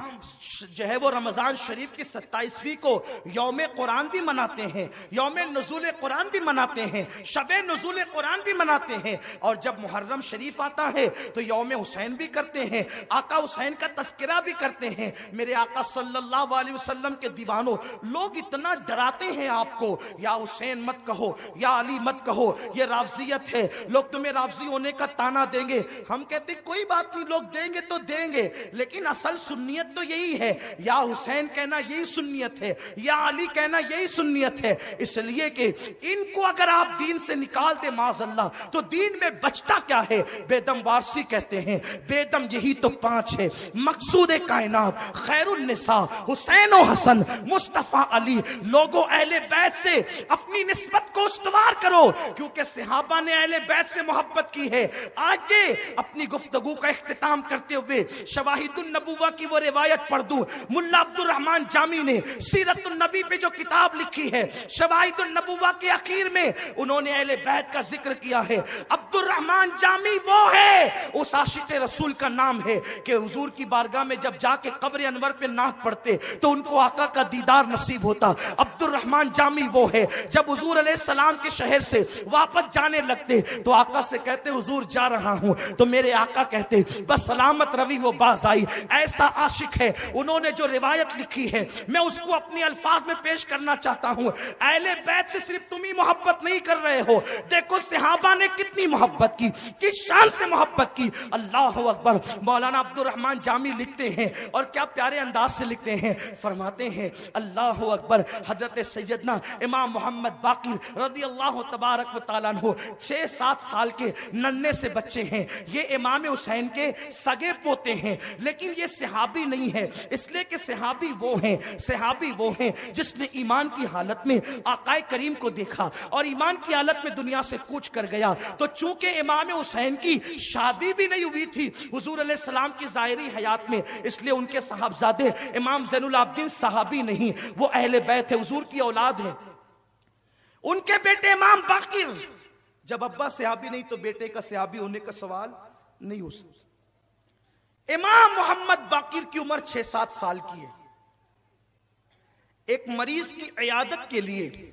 जो है वो रमजान शरीफ की 27वीं को यौम कुरान भी मनाते हैं, यौम नुज़ूल कुरान भी मनाते हैं, शबे नुज़ूल कुरान भी मनाते हैं। और जब मुहर्रम शरीफ आता है तो यौम हुसैन भी करते हैं, आका हुसैन का तस्करा भी करते हैं। मेरे आका सल्लल्लाहु अलैहि वसल्लम के दीवानों, लोग इतना डराते हैं आपको, या हुसैन मत कहो, या अली मत कहो, ये राफजियत है, लोग तुम्हें राफजी होने का ताना देंगे। हम कहते कोई बात नहीं, लोग देंगे तो देंगे, लेकिन असल सुन्नियत तो यही है, या हुसैन कहना यही सुन्नियत है, या अली कहना यही सुन्नियत है। इसलिए कि इनको अगर आप दीन से निकाल दे माज़अल्लाह, तो दीन में बचता क्या है? बेदम वारसी कहते हैं, बेदम यही तो 5 है, मकसूद कायनात, खैरुन निसा, हुसैन और हसन, मुस्तफा अली। लोगों अहले बैत से अपनी निस्बत को उस्तवार करो, क्योंकि सहाबा ने अहले बैत से मोहब्बत की है। आज अपनी गुफ्तगू का इख्तिताम करते हुए शवाहिदुन नबुव्वा की वो रिवायत पढ़ दूं। मुल्ला अब्दुल रहमान जामी ने सीरतुन नबी पे जो किताब लिखी है, शवाहिदुन नबुव्वा के आखिर में उन्होंने अहले बैत का जिक्र किया है। अब्दुल रहमान जामी वो है, उस आशिक रसूल का नाम है कि हुजूर की बारगाह में जब जाके कब्र अनवर पे नाक पड़ते तो उनको आका का दीदार नसीब होता। अब्दुल रहमान जामी वो है, जब हुजूर अलैहि सलाम के शहर से वापस जाने लगते तो आका से कहते हुजूर जा रहा हूं, तो मेरे आका कहते बस सलामत रवि वो बाज आई। ऐसा आशिक है। उन्होंने जो रिवायत लिखी है मैं उसको अपने अल्फाज में पेश करना चाहता हूं। अहले बैत से सिर्फ तुम ही मोहब्बत नहीं कर रहे हो, देखो सहाबा ने कितनी मोहब्बत की, किस शान से मोहब्बत की। अल्लाह अकबर। मौलाना अब्दुल रहमान जामी लिखते हैं और क्या प्यारे अंदाज से लिखते हैं, फरमाते हैं अल्लाह अकबर। हजरत सैयदना इमाम मोहम्मद बाकिर रज़ी अल्लाह तबारक व तआला अन्हु 6-7 साल के नन्हे से बच्चे हैं। ये इमाम हुसैन के सगे पोते हैं, लेकिन ये सहाबी नहीं है, इसलिए कि सहाबी वो हैं, सहाबी वो हैं जिसने ईमान की हालत में आकाए करीम को देखा और ईमान की हालत में दुनिया से कूच कर गया। तो चूंकि इमाम हुसैन की शादी भी नहीं हुई थी हुजूर अलैहि सलाम की जाहिरी हयात में, इसलिए उनके साहबजादे इमाम ज़ैनुल आबिदीन सहाबी नहीं, वो अहले बैत है, हुजूर की औलाद है। उनके बेटे इमाम बाकिर, जब अब्बा सहाबी नहीं तो बेटे का सहाबी होने का सवाल नहीं हो सकता। इमाम मोहम्मद बाकिर की उम्र 6-7 साल की है। एक मरीज की इयादत के लिए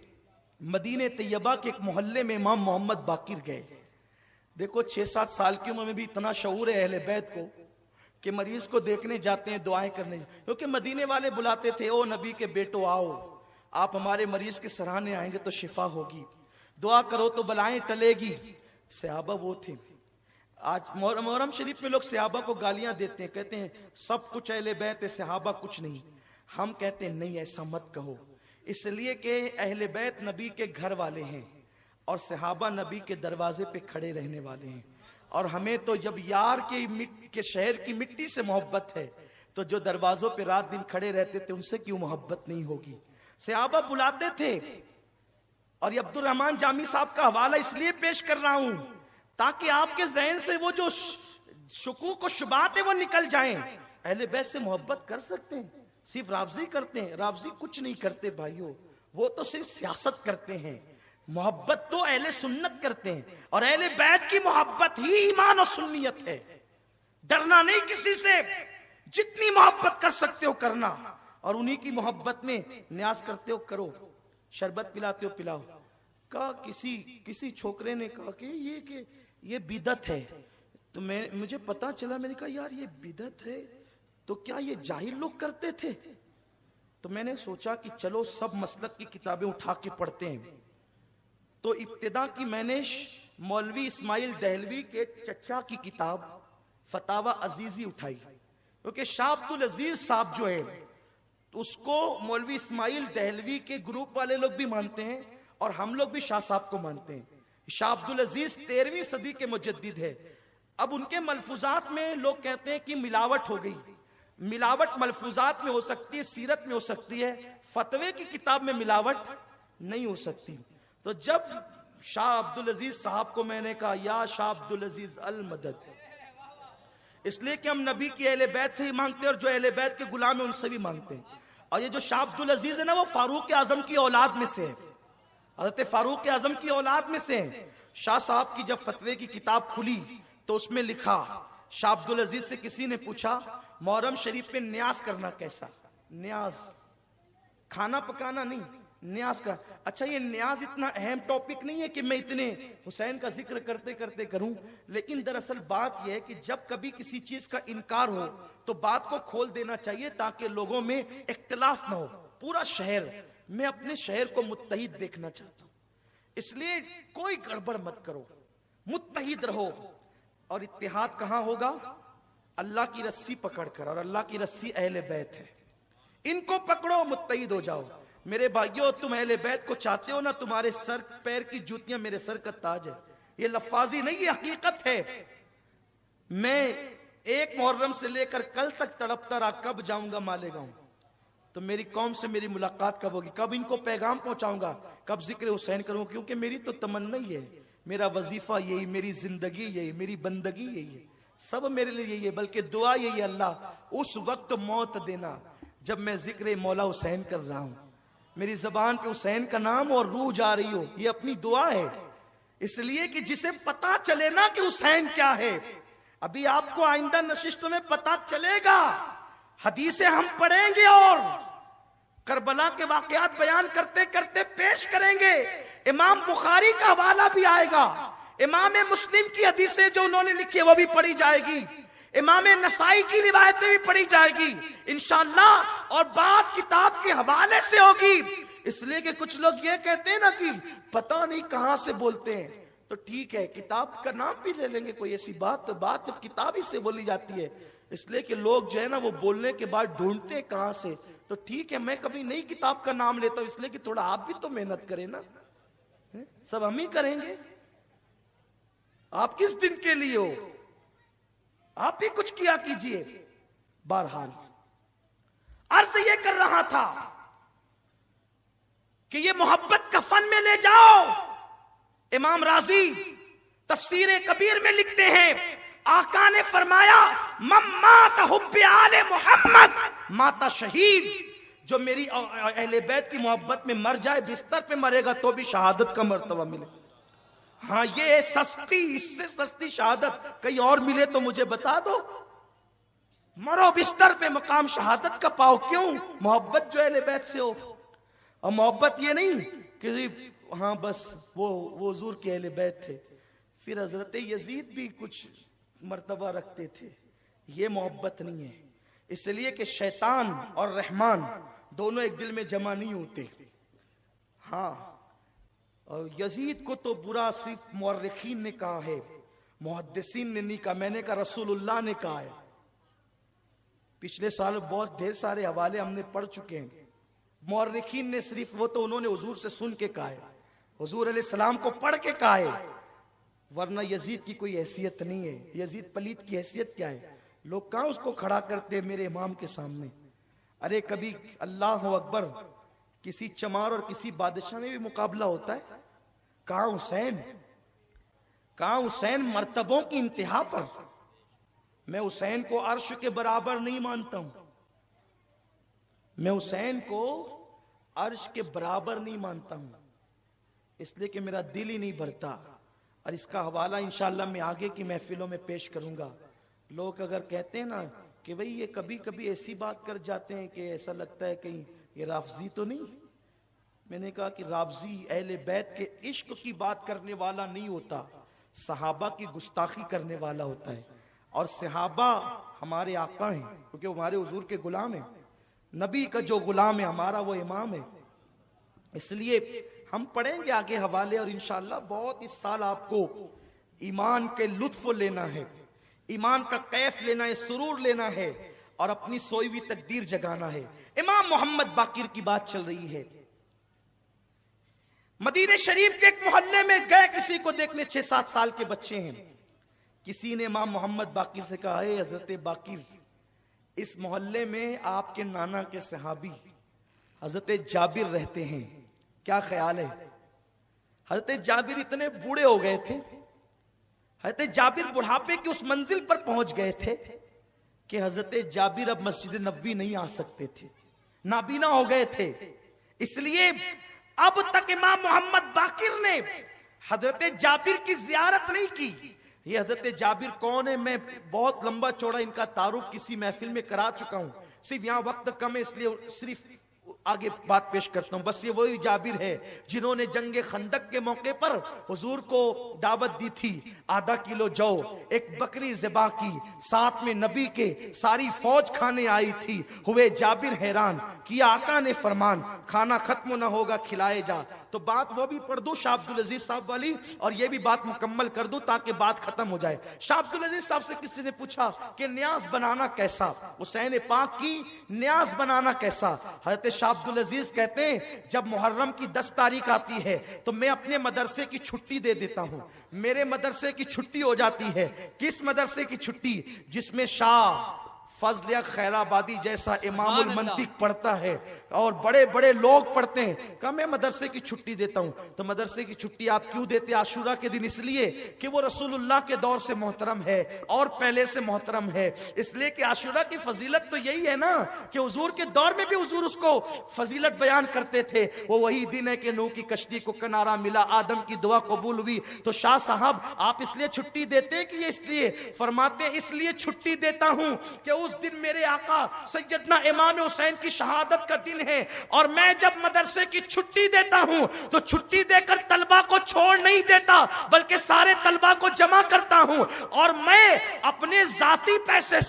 मदीने तैयबा के एक मोहल्ले में इमाम मोहम्मद बाकिर गए। देखो 6-7 साल की उम्र में भी इतना शऊर है अहले बैत को कि मरीज को देखने जाते हैं, दुआएं करने, क्योंकि मदीने वाले बुलाते थे, ओ नबी के बेटो आओ, आप हमारे मरीज के सराहने आएंगे तो शिफा होगी, दुआ करो तो बलाएं टलेगी। सहाबा वो थे। आज मुहर्रम शरीफ में लोग सहाबा को गालियां देते हैं, कहते हैं सब कुछ अहले बैत है, सहाबा कुछ नहीं। हम कहते हैं नहीं, ऐसा मत कहो, इसलिए कि अहले बैत नबी के घर वाले हैं और सहाबा नबी के दरवाजे पे खड़े रहने वाले हैं। और हमें तो जब यार के शहर की मिट्टी से मोहब्बत है, तो जो दरवाजों पे रात दिन खड़े रहते थे उनसे क्यों मोहब्बत नहीं होगी। सहाबा बुलाते थे। और ये अब्दुल रहमान जामी साहब का हवाला इसलिए पेश कर रहा हूं ताकि आपके जहन से वो जो शुकूक और शुबात है वो निकल जाएं। अहले बैत से मोहब्बत कर सकते हैं, सिर्फ राफजी करते हैं? राफजी कुछ नहीं करते भाइयों, वो तो सिर्फ सियासत करते हैं। मोहब्बत तो अहले सुन्नत करते हैं, और अहले बैत की मोहब्बत ही ईमान और सुन्नियत है। डरना नहीं किसी से, जितनी मोहब्बत कर सकते हो करना, और उन्हीं की मोहब्बत में न्याज करते हो करो, शरबत पिलाते हो पिलाओ। कहा किसी छोकरे ने कहा कि ये बिदत है, तो मुझे पता चला, मैंने कहा यार ये बिदत है तो क्या ये जाहिल लोग करते थे? तो मैंने सोचा कि चलो सब मसलक की किताबें उठा के पढ़ते हैं। तो इब्तिदा की मैंने मौलवी इस्माइल दहलवी के चचा की किताब फतावा अजीजी उठाई, क्योंकि शाह अब्दुल अजीज साहब जो है उसको मौलवी इस्माइल दहलवी के ग्रुप वाले लोग भी मानते हैं और हम लोग भी शाह साहब को मानते हैं। शाह अब्दुल अजीज 13वीं सदी के मुजद्दिद है। अब उनके मलफूजात में लोग कहते हैं कि मिलावट हो गई। मिलावट मलफूजात में हो सकती है, सीरत में हो सकती है, फतवे की किताब में मिलावट नहीं हो सकती। तो जब शाह अब्दुल अजीज साहब को मैंने कहा, या शाह अब्दुल अजीज अल मदद, इसलिए कि हम नबी की अहले बैत से ही मांगते हैं और जो अहले बैत के गुलाम है उनसे भी मांगते हैं। और ये जो शाह अब्दुल अजीज है ना, वो फारूक आजम की औलाद में से है, हजरत फारूक आजम की औलाद में से है। शाह साहब की जब फतवे की किताब खुली तो उसमें लिखा, शाह अब्दुल अजीज से किसी ने पूछा मुहर्रम शरीफ पे न्याज करना कैसा? न्याज खाना पकाना नहीं, न्याज का। अच्छा, ये न्याज इतना अहम टॉपिक नहीं है कि मैं इतने हुसैन का जिक्र करते करते करूं, लेकिन दरअसल बात यह है कि जब कभी किसी चीज का इनकार हो तो बात को खोल देना चाहिए ताकि लोगों में इख्तिलाफ ना हो। पूरा शहर, मैं अपने शहर को मुत्तहिद देखना चाहता हूं, इसलिए कोई गड़बड़ मत करो, मुत्तहिद रहो। और इत्तिहाद कहां होगा? अल्लाह की रस्सी पकड़कर, और अल्लाह की रस्सी अहले बैत है, इनको पकड़ो, मुत्तहिद हो जाओ। मेरे भाइयों, तुम अहले बैत को चाहते हो ना, तुम्हारे सर पैर की जूतियां मेरे सर का ताज है। ये लफ्फाजी नहीं, ये हकीकत है। मैं एक मुहर्रम से लेकर कल तक तड़पता रहा, कब जाऊंगा मालेगांव, तो मेरी कौम से मेरी मुलाकात कब होगी, कब इनको पैगाम पहुंचाऊंगा, कब जिक्र हुसैन करूंगा, क्योंकि मेरी तो तमन्ना ही है, मेरा वजीफा यही, मेरी जिंदगी यही, मेरी बंदगी यही है, सब मेरे लिए यही है। बल्कि दुआ यही, अल्लाह उस वक्त मौत देना जब मैं जिक्र मौला हुसैन कर रहा हूं, मेरी जबान पे हुसैन का नाम और रूह जा रही हो, ये अपनी दुआ है। इसलिए कि जिसे पता चले ना कि हुसैन क्या है, अभी आपको आइंदा नशिस्तों में पता चलेगा, हदीसें हम पढ़ेंगे और करबला के वाकयात बयान करते करते पेश करेंगे। इमाम बुखारी का हवाला भी आएगा, इमाम मुस्लिम की हदीसें जो उन्होंने लिखी है वो भी पढ़ी जाएगी, इमाम नसाई की रिवायतें भी पढ़ी जाएगी इंशाअल्लाह, और बात किताब के हवाले से होगी। इसलिए कि कुछ लोग ये कहते हैं ना कि पता नहीं कहां से बोलते हैं, तो ठीक है, किताब का नाम भी ले लेंगे, कोई ऐसी बात जब किताब ही से बोली जाती है। इसलिए कि लोग जो है ना वो बोलने के बाद ढूंढते हैं कहां से, तो ठीक है, मैं कभी नई किताब का नाम लेता हूं, इसलिए कि थोड़ा आप भी तो मेहनत करें ना, सब हम ही करेंगे, आप किस दिन के लिए हो, आप भी कुछ किया कीजिए। बहरहाल अर्ज ये कर रहा था कि ये मोहब्बत कफन में ले जाओ। इमाम राजी तफसीर कबीर में लिखते हैं, आका ने फरमाया, माता हुब्बे आले मोहम्मद माता शहीद, जो मेरी अहले बैत की मोहब्बत में मर जाए, बिस्तर पे मरेगा तो भी शहादत का मर्तबा मिले। हाँ, ये सस्ती, इससे सस्ती शहादत कहीं और मिले तो मुझे बता दो। मरो बिस्तर पे, मकाम शहादत का पाओ। क्यों? मोहब्बत जो अहले बैत से हो। और मोहब्बत ये नहीं कि हाँ बस वो हुजूर के अहले बैत थे, फिर हजरत यजीद भी कुछ मर्तबा रखते थे, ये मोहब्बत नहीं है। इसलिए कि शैतान और रहमान दोनों एक दिल में जमा नहीं होते। हाँ, और यजीद को तो बुरा सिर्फ मुअर्रिखीन ने कहा है, मुहद्दिसीन ने नहीं कहा, मैंने कहा रसूलुल्लाह ने कहा है। पिछले साल बहुत ढेर सारे हवाले हमने पढ़ चुके हैं। मुअर्रिखीन ने सिर्फ वो तो उन्होंने हुजूर से सुन के कहा है, हुजूर अलैहिस्सलाम को पढ़ के कहा है, वरना यजीद की कोई हैसियत नहीं है। यजीद पलीत की हैसियत क्या है? लोग कहां उसको खड़ा करते मेरे इमाम के सामने। अरे कभी अल्लाह अकबर, किसी चमार और किसी बादशाह में भी मुकाबला होता है। कहां हुसैन, कहां हुसैन मर्तबों की इंतहा पर। मैं हुसैन को अर्श के बराबर नहीं मानता हूं, मैं हुसैन को अर्श के बराबर नहीं मानता हूं, इसलिए कि मेरा दिल ही नहीं भरता। और इसका हवाला इंशाअल्लाह मैं आगे की महफिलों में पेश करूंगा। लोग अगर कहते हैं ना कि भाई ये कभी कभी ऐसी बात कर जाते हैं कि ऐसा लगता है कहीं ये राफजी तो नहीं, मैंने कहा कि राफजी अहले बैत के इश्क की बात करने वाला नहीं होता, सहाबा की गुस्ताखी करने वाला होता है। और सहाबा हमारे आका हैं, क्योंकि वो हमारे हुजूर के गुलाम हैं। नबी का जो गुलाम है हमारा, वो इमाम है। इसलिए हम पढ़ेंगे आगे हवाले, और इंशाअल्लाह बहुत इस साल आपको ईमान के लुत्फ लेना है, ईमान का कैफ लेना है, सुरूर लेना है, और अपनी सोई हुई तकदीर जगाना है। इमाम मोहम्मद बाकिर की बात चल रही है। मदीने शरीफ के एक मोहल्ले में गए किसी को देखने, 6-7 साल के बच्चे हैं। किसी ने इमाम मोहम्मद बाकिर से कहा, है हजरत बाकिर, इस मोहल्ले में आपके नाना के सहाबी हजरत जाबिर रहते हैं, क्या ख्याल है? हजरत जाबिर इतने बूढ़े हो गए थे, हजरत जाबिर बुढ़ापे की उस मंजिल पर पहुंच गए थे कि हजरत जाबिर अब मस्जिद नबवी नहीं आ सकते थे, नाबीना हो गए थे। इसलिए अब तक इमाम मोहम्मद बाकिर ने हजरत जाबिर की जियारत नहीं की। ये हजरत जाबिर कौन है, मैं बहुत लंबा चौड़ा इनका तारुफ किसी महफिल में करा चुका हूं, सिर्फ यहां वक्त कम है इसलिए सिर्फ आगे बात पेश करता हूं। बस ये वही जाबिर है जिन्होंने जंगे खंदक के मौके पर हुजूर को दावत दी थी, आधा किलो जौ, एक बकरी ज़िबा की, साथ में नबी के सारी फौज खाने आई थी। हुए जाबिर हैरान, किया आका ने फरमान, खाना खत्म ना होगा खिलाए जा। तो बात वो भी पढ़ दो शाह अब्दुल अजीज साहब वाली, और ये भी बात मुकम्मल कर दो ताकि बात खत्म हो जाए। शाह अब्दुल अजीज साहब से किसी ने पूछा कि न्याज बनाना कैसा, हुसैन पाक की न्याज बनाना कैसा? हजरत शाह अब्दुल अजीज कहते हैं, जब मुहर्रम की 10 तारीख आती है तो मैं अपने मदरसे की छुट्टी दे देता हूं। मेरे मदरसे की छुट्टी हो जाती है। किस मदरसे की छुट्टी? जिसमें शाह फजल खैराबादी जैसा इमामुल मंतिक पढ़ता है और बड़े बड़े लोग पढ़ते हैं। कहा मैं मदरसे की छुट्टी देता हूं। तो मदरसे की छुट्टी आप क्यों देते? आशूरा के दिन इसलिए कि वो रसूलुल्लाह के दौर से मोहतरम है और पहले से मोहतरम है। इसलिए कि आशूरा की फजीलत तो यही है ना कि हुजूर के दौर में भी हुजूर उसको फजीलत बयान करते थे। वो वही दिन है कि नूह की कश्ती को किनारा मिला, आदम की दुआ कबूल हुई। तो शाह साहब आप इसलिए छुट्टी देते हैं कि ये इसलिए? फरमाते इसलिए छुट्टी देता हूं कि उस दिन मेरे आका सैयदना इमाम हुसैन की शहादत का दिन है, और मैं जब मदरसे की छुट्टी देता हूं तो छुट्टी देकर तलबा को छोड़ नहीं देता, बल्कि सारे तलबा को जमा करता हूं और मैं अपने जाती पैसे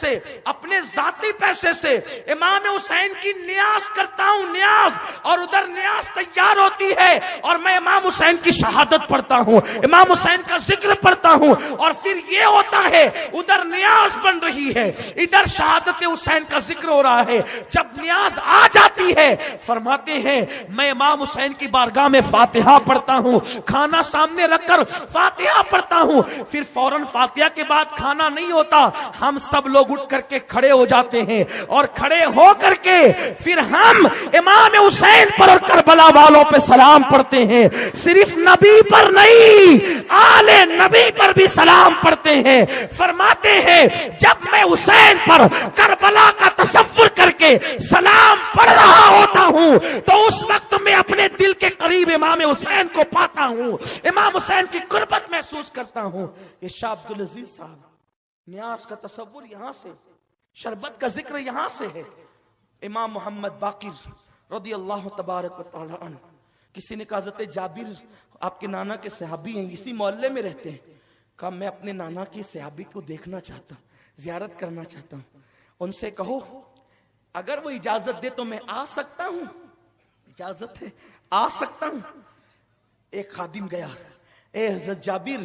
से इमाम हुसैन की न्याज करता हूं, न्याज। और उधर न्याज तैयार होती है और मैं इमाम हुसैन की शहादत पढ़ता हूं, इमाम हुसैन का जिक्र पढ़ता हूं, और फिर ये होता है उधर न्याज बन रही है, इधर शहादत हुसैन का जिक्र हो रहा है। जब न्याज आ जाती है फरमाते हैं मैं इमाम हुसैन की बारगाह में फातिहा पढ़ता हूं, खाना सामने रखकर फातिहा पढ़ता हूं। फिर फौरन फातिहा के बाद खाना नहीं होता, हम सब लोग उठ करके खड़े हो जाते हैं और खड़े हो करके फिर हम इमाम हुसैन पर और करबला वालों पे सलाम पढ़ते हैं। सिर्फ नबी पर नहीं, आले नबी पर भी सलाम पढ़ते हैं। फरमाते हैं जब मैं हुसैन पर करबला का तसव्वुर करके सलाम पढ़ रहा होता हूं तो उस वक्त मैं अपने दिल के करीब इमाम हुसैन को पाता हूं, इमाम हुसैन की कुर्बत महसूस करता हूं। ये शाह अब्दुल अजीज साहब, न्याज का तसव्वुर यहां से, शरबत का जिक्र यहां से है। इमाम मोहम्मद बाकिर रदी अल्लाह तबारक व तआला अन्हु, किसी ने कहा हज़रत जाबिर आपके नाना के सहाबी हैं, इसी मोहल्ले में रहते हैं। कहा मैं अपने नाना की सहाबी को देखना चाहता हूं, जियारत करना चाहता हूं। उनसे कहो अगर वो इजाजत दे तो मैं आ सकता हूं। इजाजत है, आ सकता हूं। एक खादिम गया, ए हजरत जाबिर,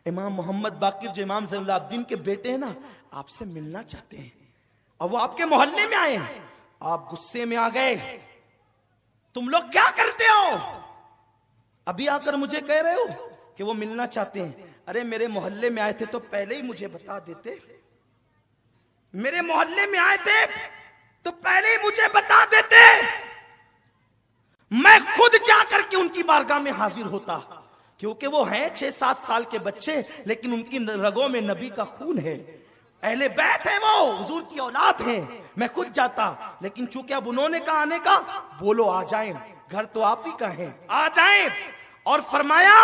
इमाम मोहम्मद बाकिर जो इमाम ज़ैनुल आबिदीन के बेटे हैं ना, आपसे मिलना चाहते हैं और वो आपके मोहल्ले में आए हैं। आप गुस्से में आ गए, तुम लोग क्या करते हो? अभी आकर मुझे कह रहे हो कि वो मिलना चाहते हैं। अरे मेरे मोहल्ले में आए थे तो पहले ही मुझे बता देते, मेरे मोहल्ले में आए थे तो पहले ही मुझे बता देते, मैं खुद जाकर के उनकी बारगाह में हाजिर होता। क्योंकि वो हैं 6-7 साल के बच्चे, लेकिन उनकी रगों में नबी का खून है, अहले बैत है, वो हुजूर की औलाद है। मैं खुद जाता, लेकिन चूंकि अब उन्होंने कहा आने का, बोलो आ जाएं, घर तो आप ही का है, आ जाएं। और फरमाया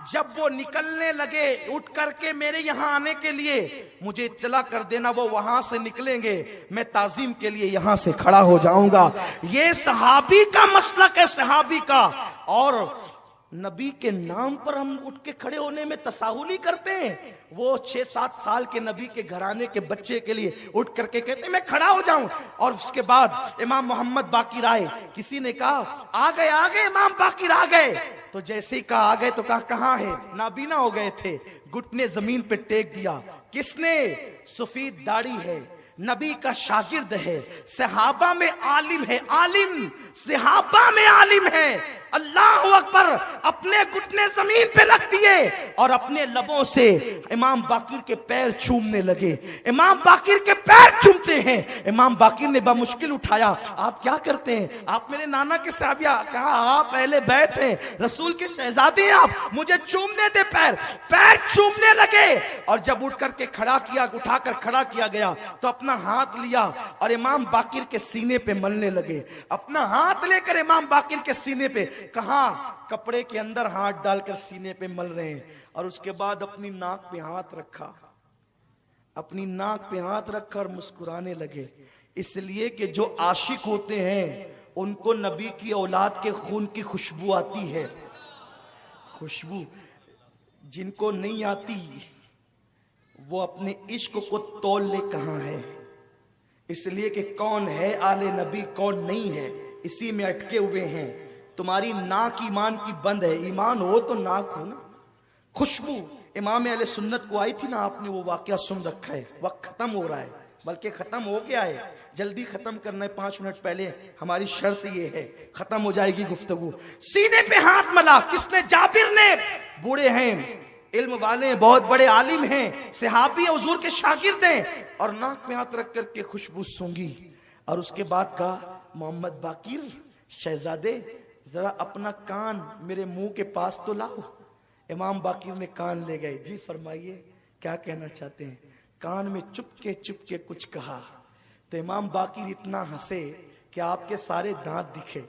जब वो निकलने लगे उठ करके मेरे यहां आने के लिए, मुझे इत्तला कर देना, वो वहां से निकलेंगे, मैं ताजीम के लिए यहां से खड़ा हो जाऊंगा। ये सहाबी का मसलक है, सहाबी का। और नबी के नाम पर हम उठ के खड़े होने में तसाहुली करते हैं। वो 6-7 साल के नबी के घराने के बच्चे के लिए उठ करके कहते हैं मैं खड़ा हो जाऊं। और उसके बाद इमाम मोहम्मद बाकिर आए, किसी ने कहा आ गए इमाम बाकिर आ गए। तो जैसे ही कहा आ गए तो कहा कहां है? नाबीना हो गए थे, घुटने जमीन पे टेक दिया। किसने? सफेद दाढ़ी है, नबी का शागिर्द है, सहाबा में आलिम है, आलिम सहाबा में आलिम है। अल्लाहु अकबर, अपने घुटने जमीन पे रख दिए और अपने लबों से इमाम बाकिर के पैर चूमने लगे। इमाम बाकिर के पैर चूमते हैं। इमाम बाकिर ने बामुश्किल उठाया, आप क्या करते हैं? आप मेरे नाना के साहबिया। कहा आप पहले बैत हैं, रसूल के शहजादे हैं आप, मुझे चूमने दे पैर। पैर चूमने लगे और जब उठ करके खड़ा किया, उठाकर खड़ा किया गया तो अपना हाथ लिया और इमाम बाकिर के सीने पे मलने लगे। अपना हाथ लेकर इमाम बाकिर के सीने पे, कहा कपड़े के अंदर हाथ डालकर सीने पे मल रहे हैं। और उसके बाद अपनी नाक पे हाथ रखा, अपनी नाक पे हाथ रखा और मुस्कुराने लगे। इसलिए कि जो आशिक होते हैं उनको नबी की औलाद के खून की खुशबू आती है। खुशबू जिनको नहीं आती वो अपने इश्क को तौल ले कहां है। इसलिए कि कौन है आले नबी, कौन नहीं है, इसी में अटके हुए हैं। तुम्हारी नाक ईमान की बंद है, ईमान हो तो नाक हो ना। खुशबू इमाम अहले सुन्नत को आई थी ना, आपने वो वाकया सुन रखा है। वक्त खत्म हो रहा है, बल्कि खत्म हो गया है, जल्दी खत्म करना है। 5 मिनट पहले हमारी शर्त ये है, खत्म हो जाएगी गुफ्तगू। सीने पे हाथ मला किसने? जाबिर ने। बूढ़े हैं, इल्म वाले हैं, बहुत बड़े आलिम हैं, सहाबी हुजूर के शागिर्द हैं, और नाक पे हाथ रख करके खुशबू सूंघी। और उसके बाद कहा, मोहम्मद बाकिर शहजादे, जरा अपना कान मेरे मुंह के पास तो लाओ। इमाम बाकिर ने कान ले गए। जी फरमाइए, क्या कहना चाहते हैं? कान में चुपके चुपके कुछ कहा तो इमाम बाकिर इतना हंसे कि आपके सारे दांत दिखे।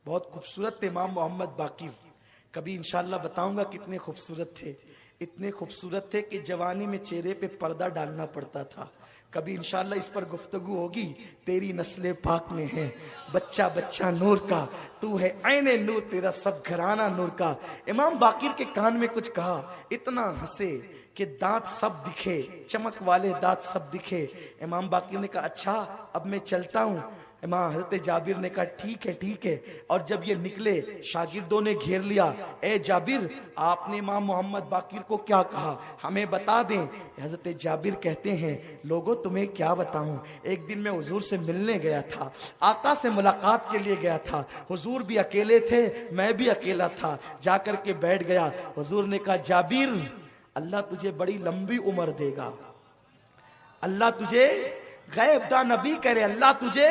बहुत खूबसूरत थे इमाम मोहम्मद बाकिर। कभी इंशाल्लाह बताऊंगा कितने खूबसूरत थे। इतने खूबसूरत थे कि जवानी में चेहरे पे पर्दा डालना पड़ता था। कभी इंशाल्लाह इस पर गुफ्तगू होगी। तेरी नस्ले पाक में है, बच्चा बच्चा नूर का, तू है ऐने नूर, तेरा सब घराना नूर का। इमाम बाकिर के कान में कुछ कहा, इतना हंसे कि दांत सब दिखे, चमक वाले दांत सब दिखे। इमाम बाकिर ने कहा, अच्छा अब मैं चलता हूं। इमाम हजरत जाबिर ने कहा, ठीक है ठीक है। और जब ये निकले, शागिर्दों ने घेर लिया। ए जाबिर, आपने इमाम मोहम्मद बाकिर को क्या कहा, हमें बता दें। हजरत जाबिर कहते हैं, लोगों तुम्हें क्या बताऊं, एक दिन मैं हुजूर से मिलने गया था, आका से मुलाकात के लिए गया था। हुजूर भी अकेले थे, मैं भी अकेला था। जाकर के बैठ गया। हुजूर ने कहा, जाबिर अल्लाह तुझे बड़ी लंबी उम्र देगा। अल्लाह तुझे, गैब दा नबी करे, अल्लाह तुझे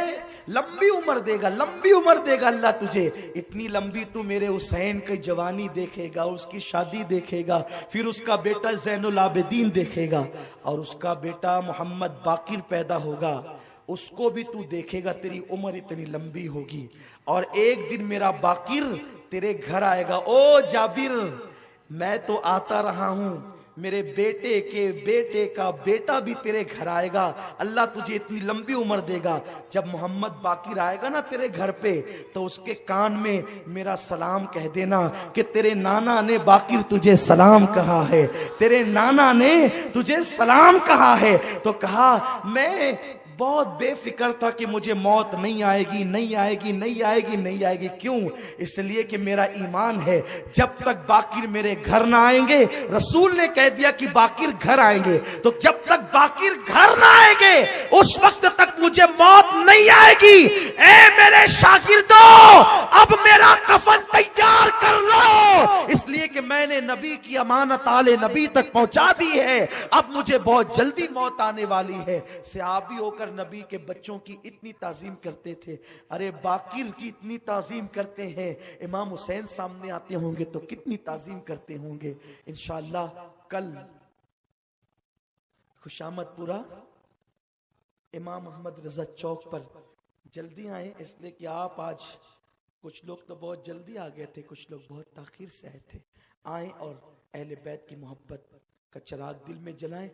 लंबी उम्र देगा, लंबी उम्र देगा अल्लाह तुझे। इतनी लंबी तू मेरे हुसैन की जवानी देखेगा, उसकी शादी देखेगा, फिर उसका बेटा ज़ैनुल आबिदीन देखेगा, और उसका बेटा मोहम्मद बाकिर पैदा होगा, उसको भी तू देखेगा। तेरी उम्र इतनी लंबी होगी और एक दिन मेरा बाकिर तेरे घर आएगा। ओ जाबिर, मैं तो आता रहा हूं, मेरे बेटे के बेटे का बेटा भी तेरे घर आएगा। अल्लाह तुझे इतनी लंबी उम्र देगा। जब मोहम्मद बाकिर आएगा ना तेरे घर पे, तो उसके कान में मेरा सलाम कह देना कि तेरे नाना ने बाकिर तुझे सलाम कहा है, तेरे नाना ने तुझे सलाम कहा है। तो कहा, मैं बहुत बेफिक्र था कि मुझे मौत नहीं आएगी, नहीं आएगी, नहीं आएगी, नहीं आएगी। क्यों? इसलिए कि मेरा ईमान है, जब तक बाकिर मेरे घर ना आएंगे, रसूल ने कह दिया कि बाकिर घर आएंगे, तो जब तक बाकिर घर ना आएंगे उस वक्त तक मुझे मौत नहीं आएगी। ए मेरे शागिर्दों, अब मेरा कफन तैयार कर लो, इसलिए कि मैंने नबी की अमानत आले नबी तक पहुंचा दी है। अब मुझे बहुत जल्दी मौत आने वाली है। सहाबी होकर नबी के बच्चों की इतनी ताजीम करते थे, अरे बाकिर की इतनी ताजीम करते हैं, इमाम हुसैन सामने आते होंगे तो कितनी ताजीम करते होंगे। इंशाअल्लाह कल खुशामदपुरा इमाम मोहम्मद रजा चौक पर जल्दी आए, इसलिए कि आप आज, कुछ लोग तो बहुत जल्दी आ गए थे, कुछ लोग बहुत ताखीर से आए थे। आए और अहले बैत की मोहब्बत का चिराग दिल में जलाएं।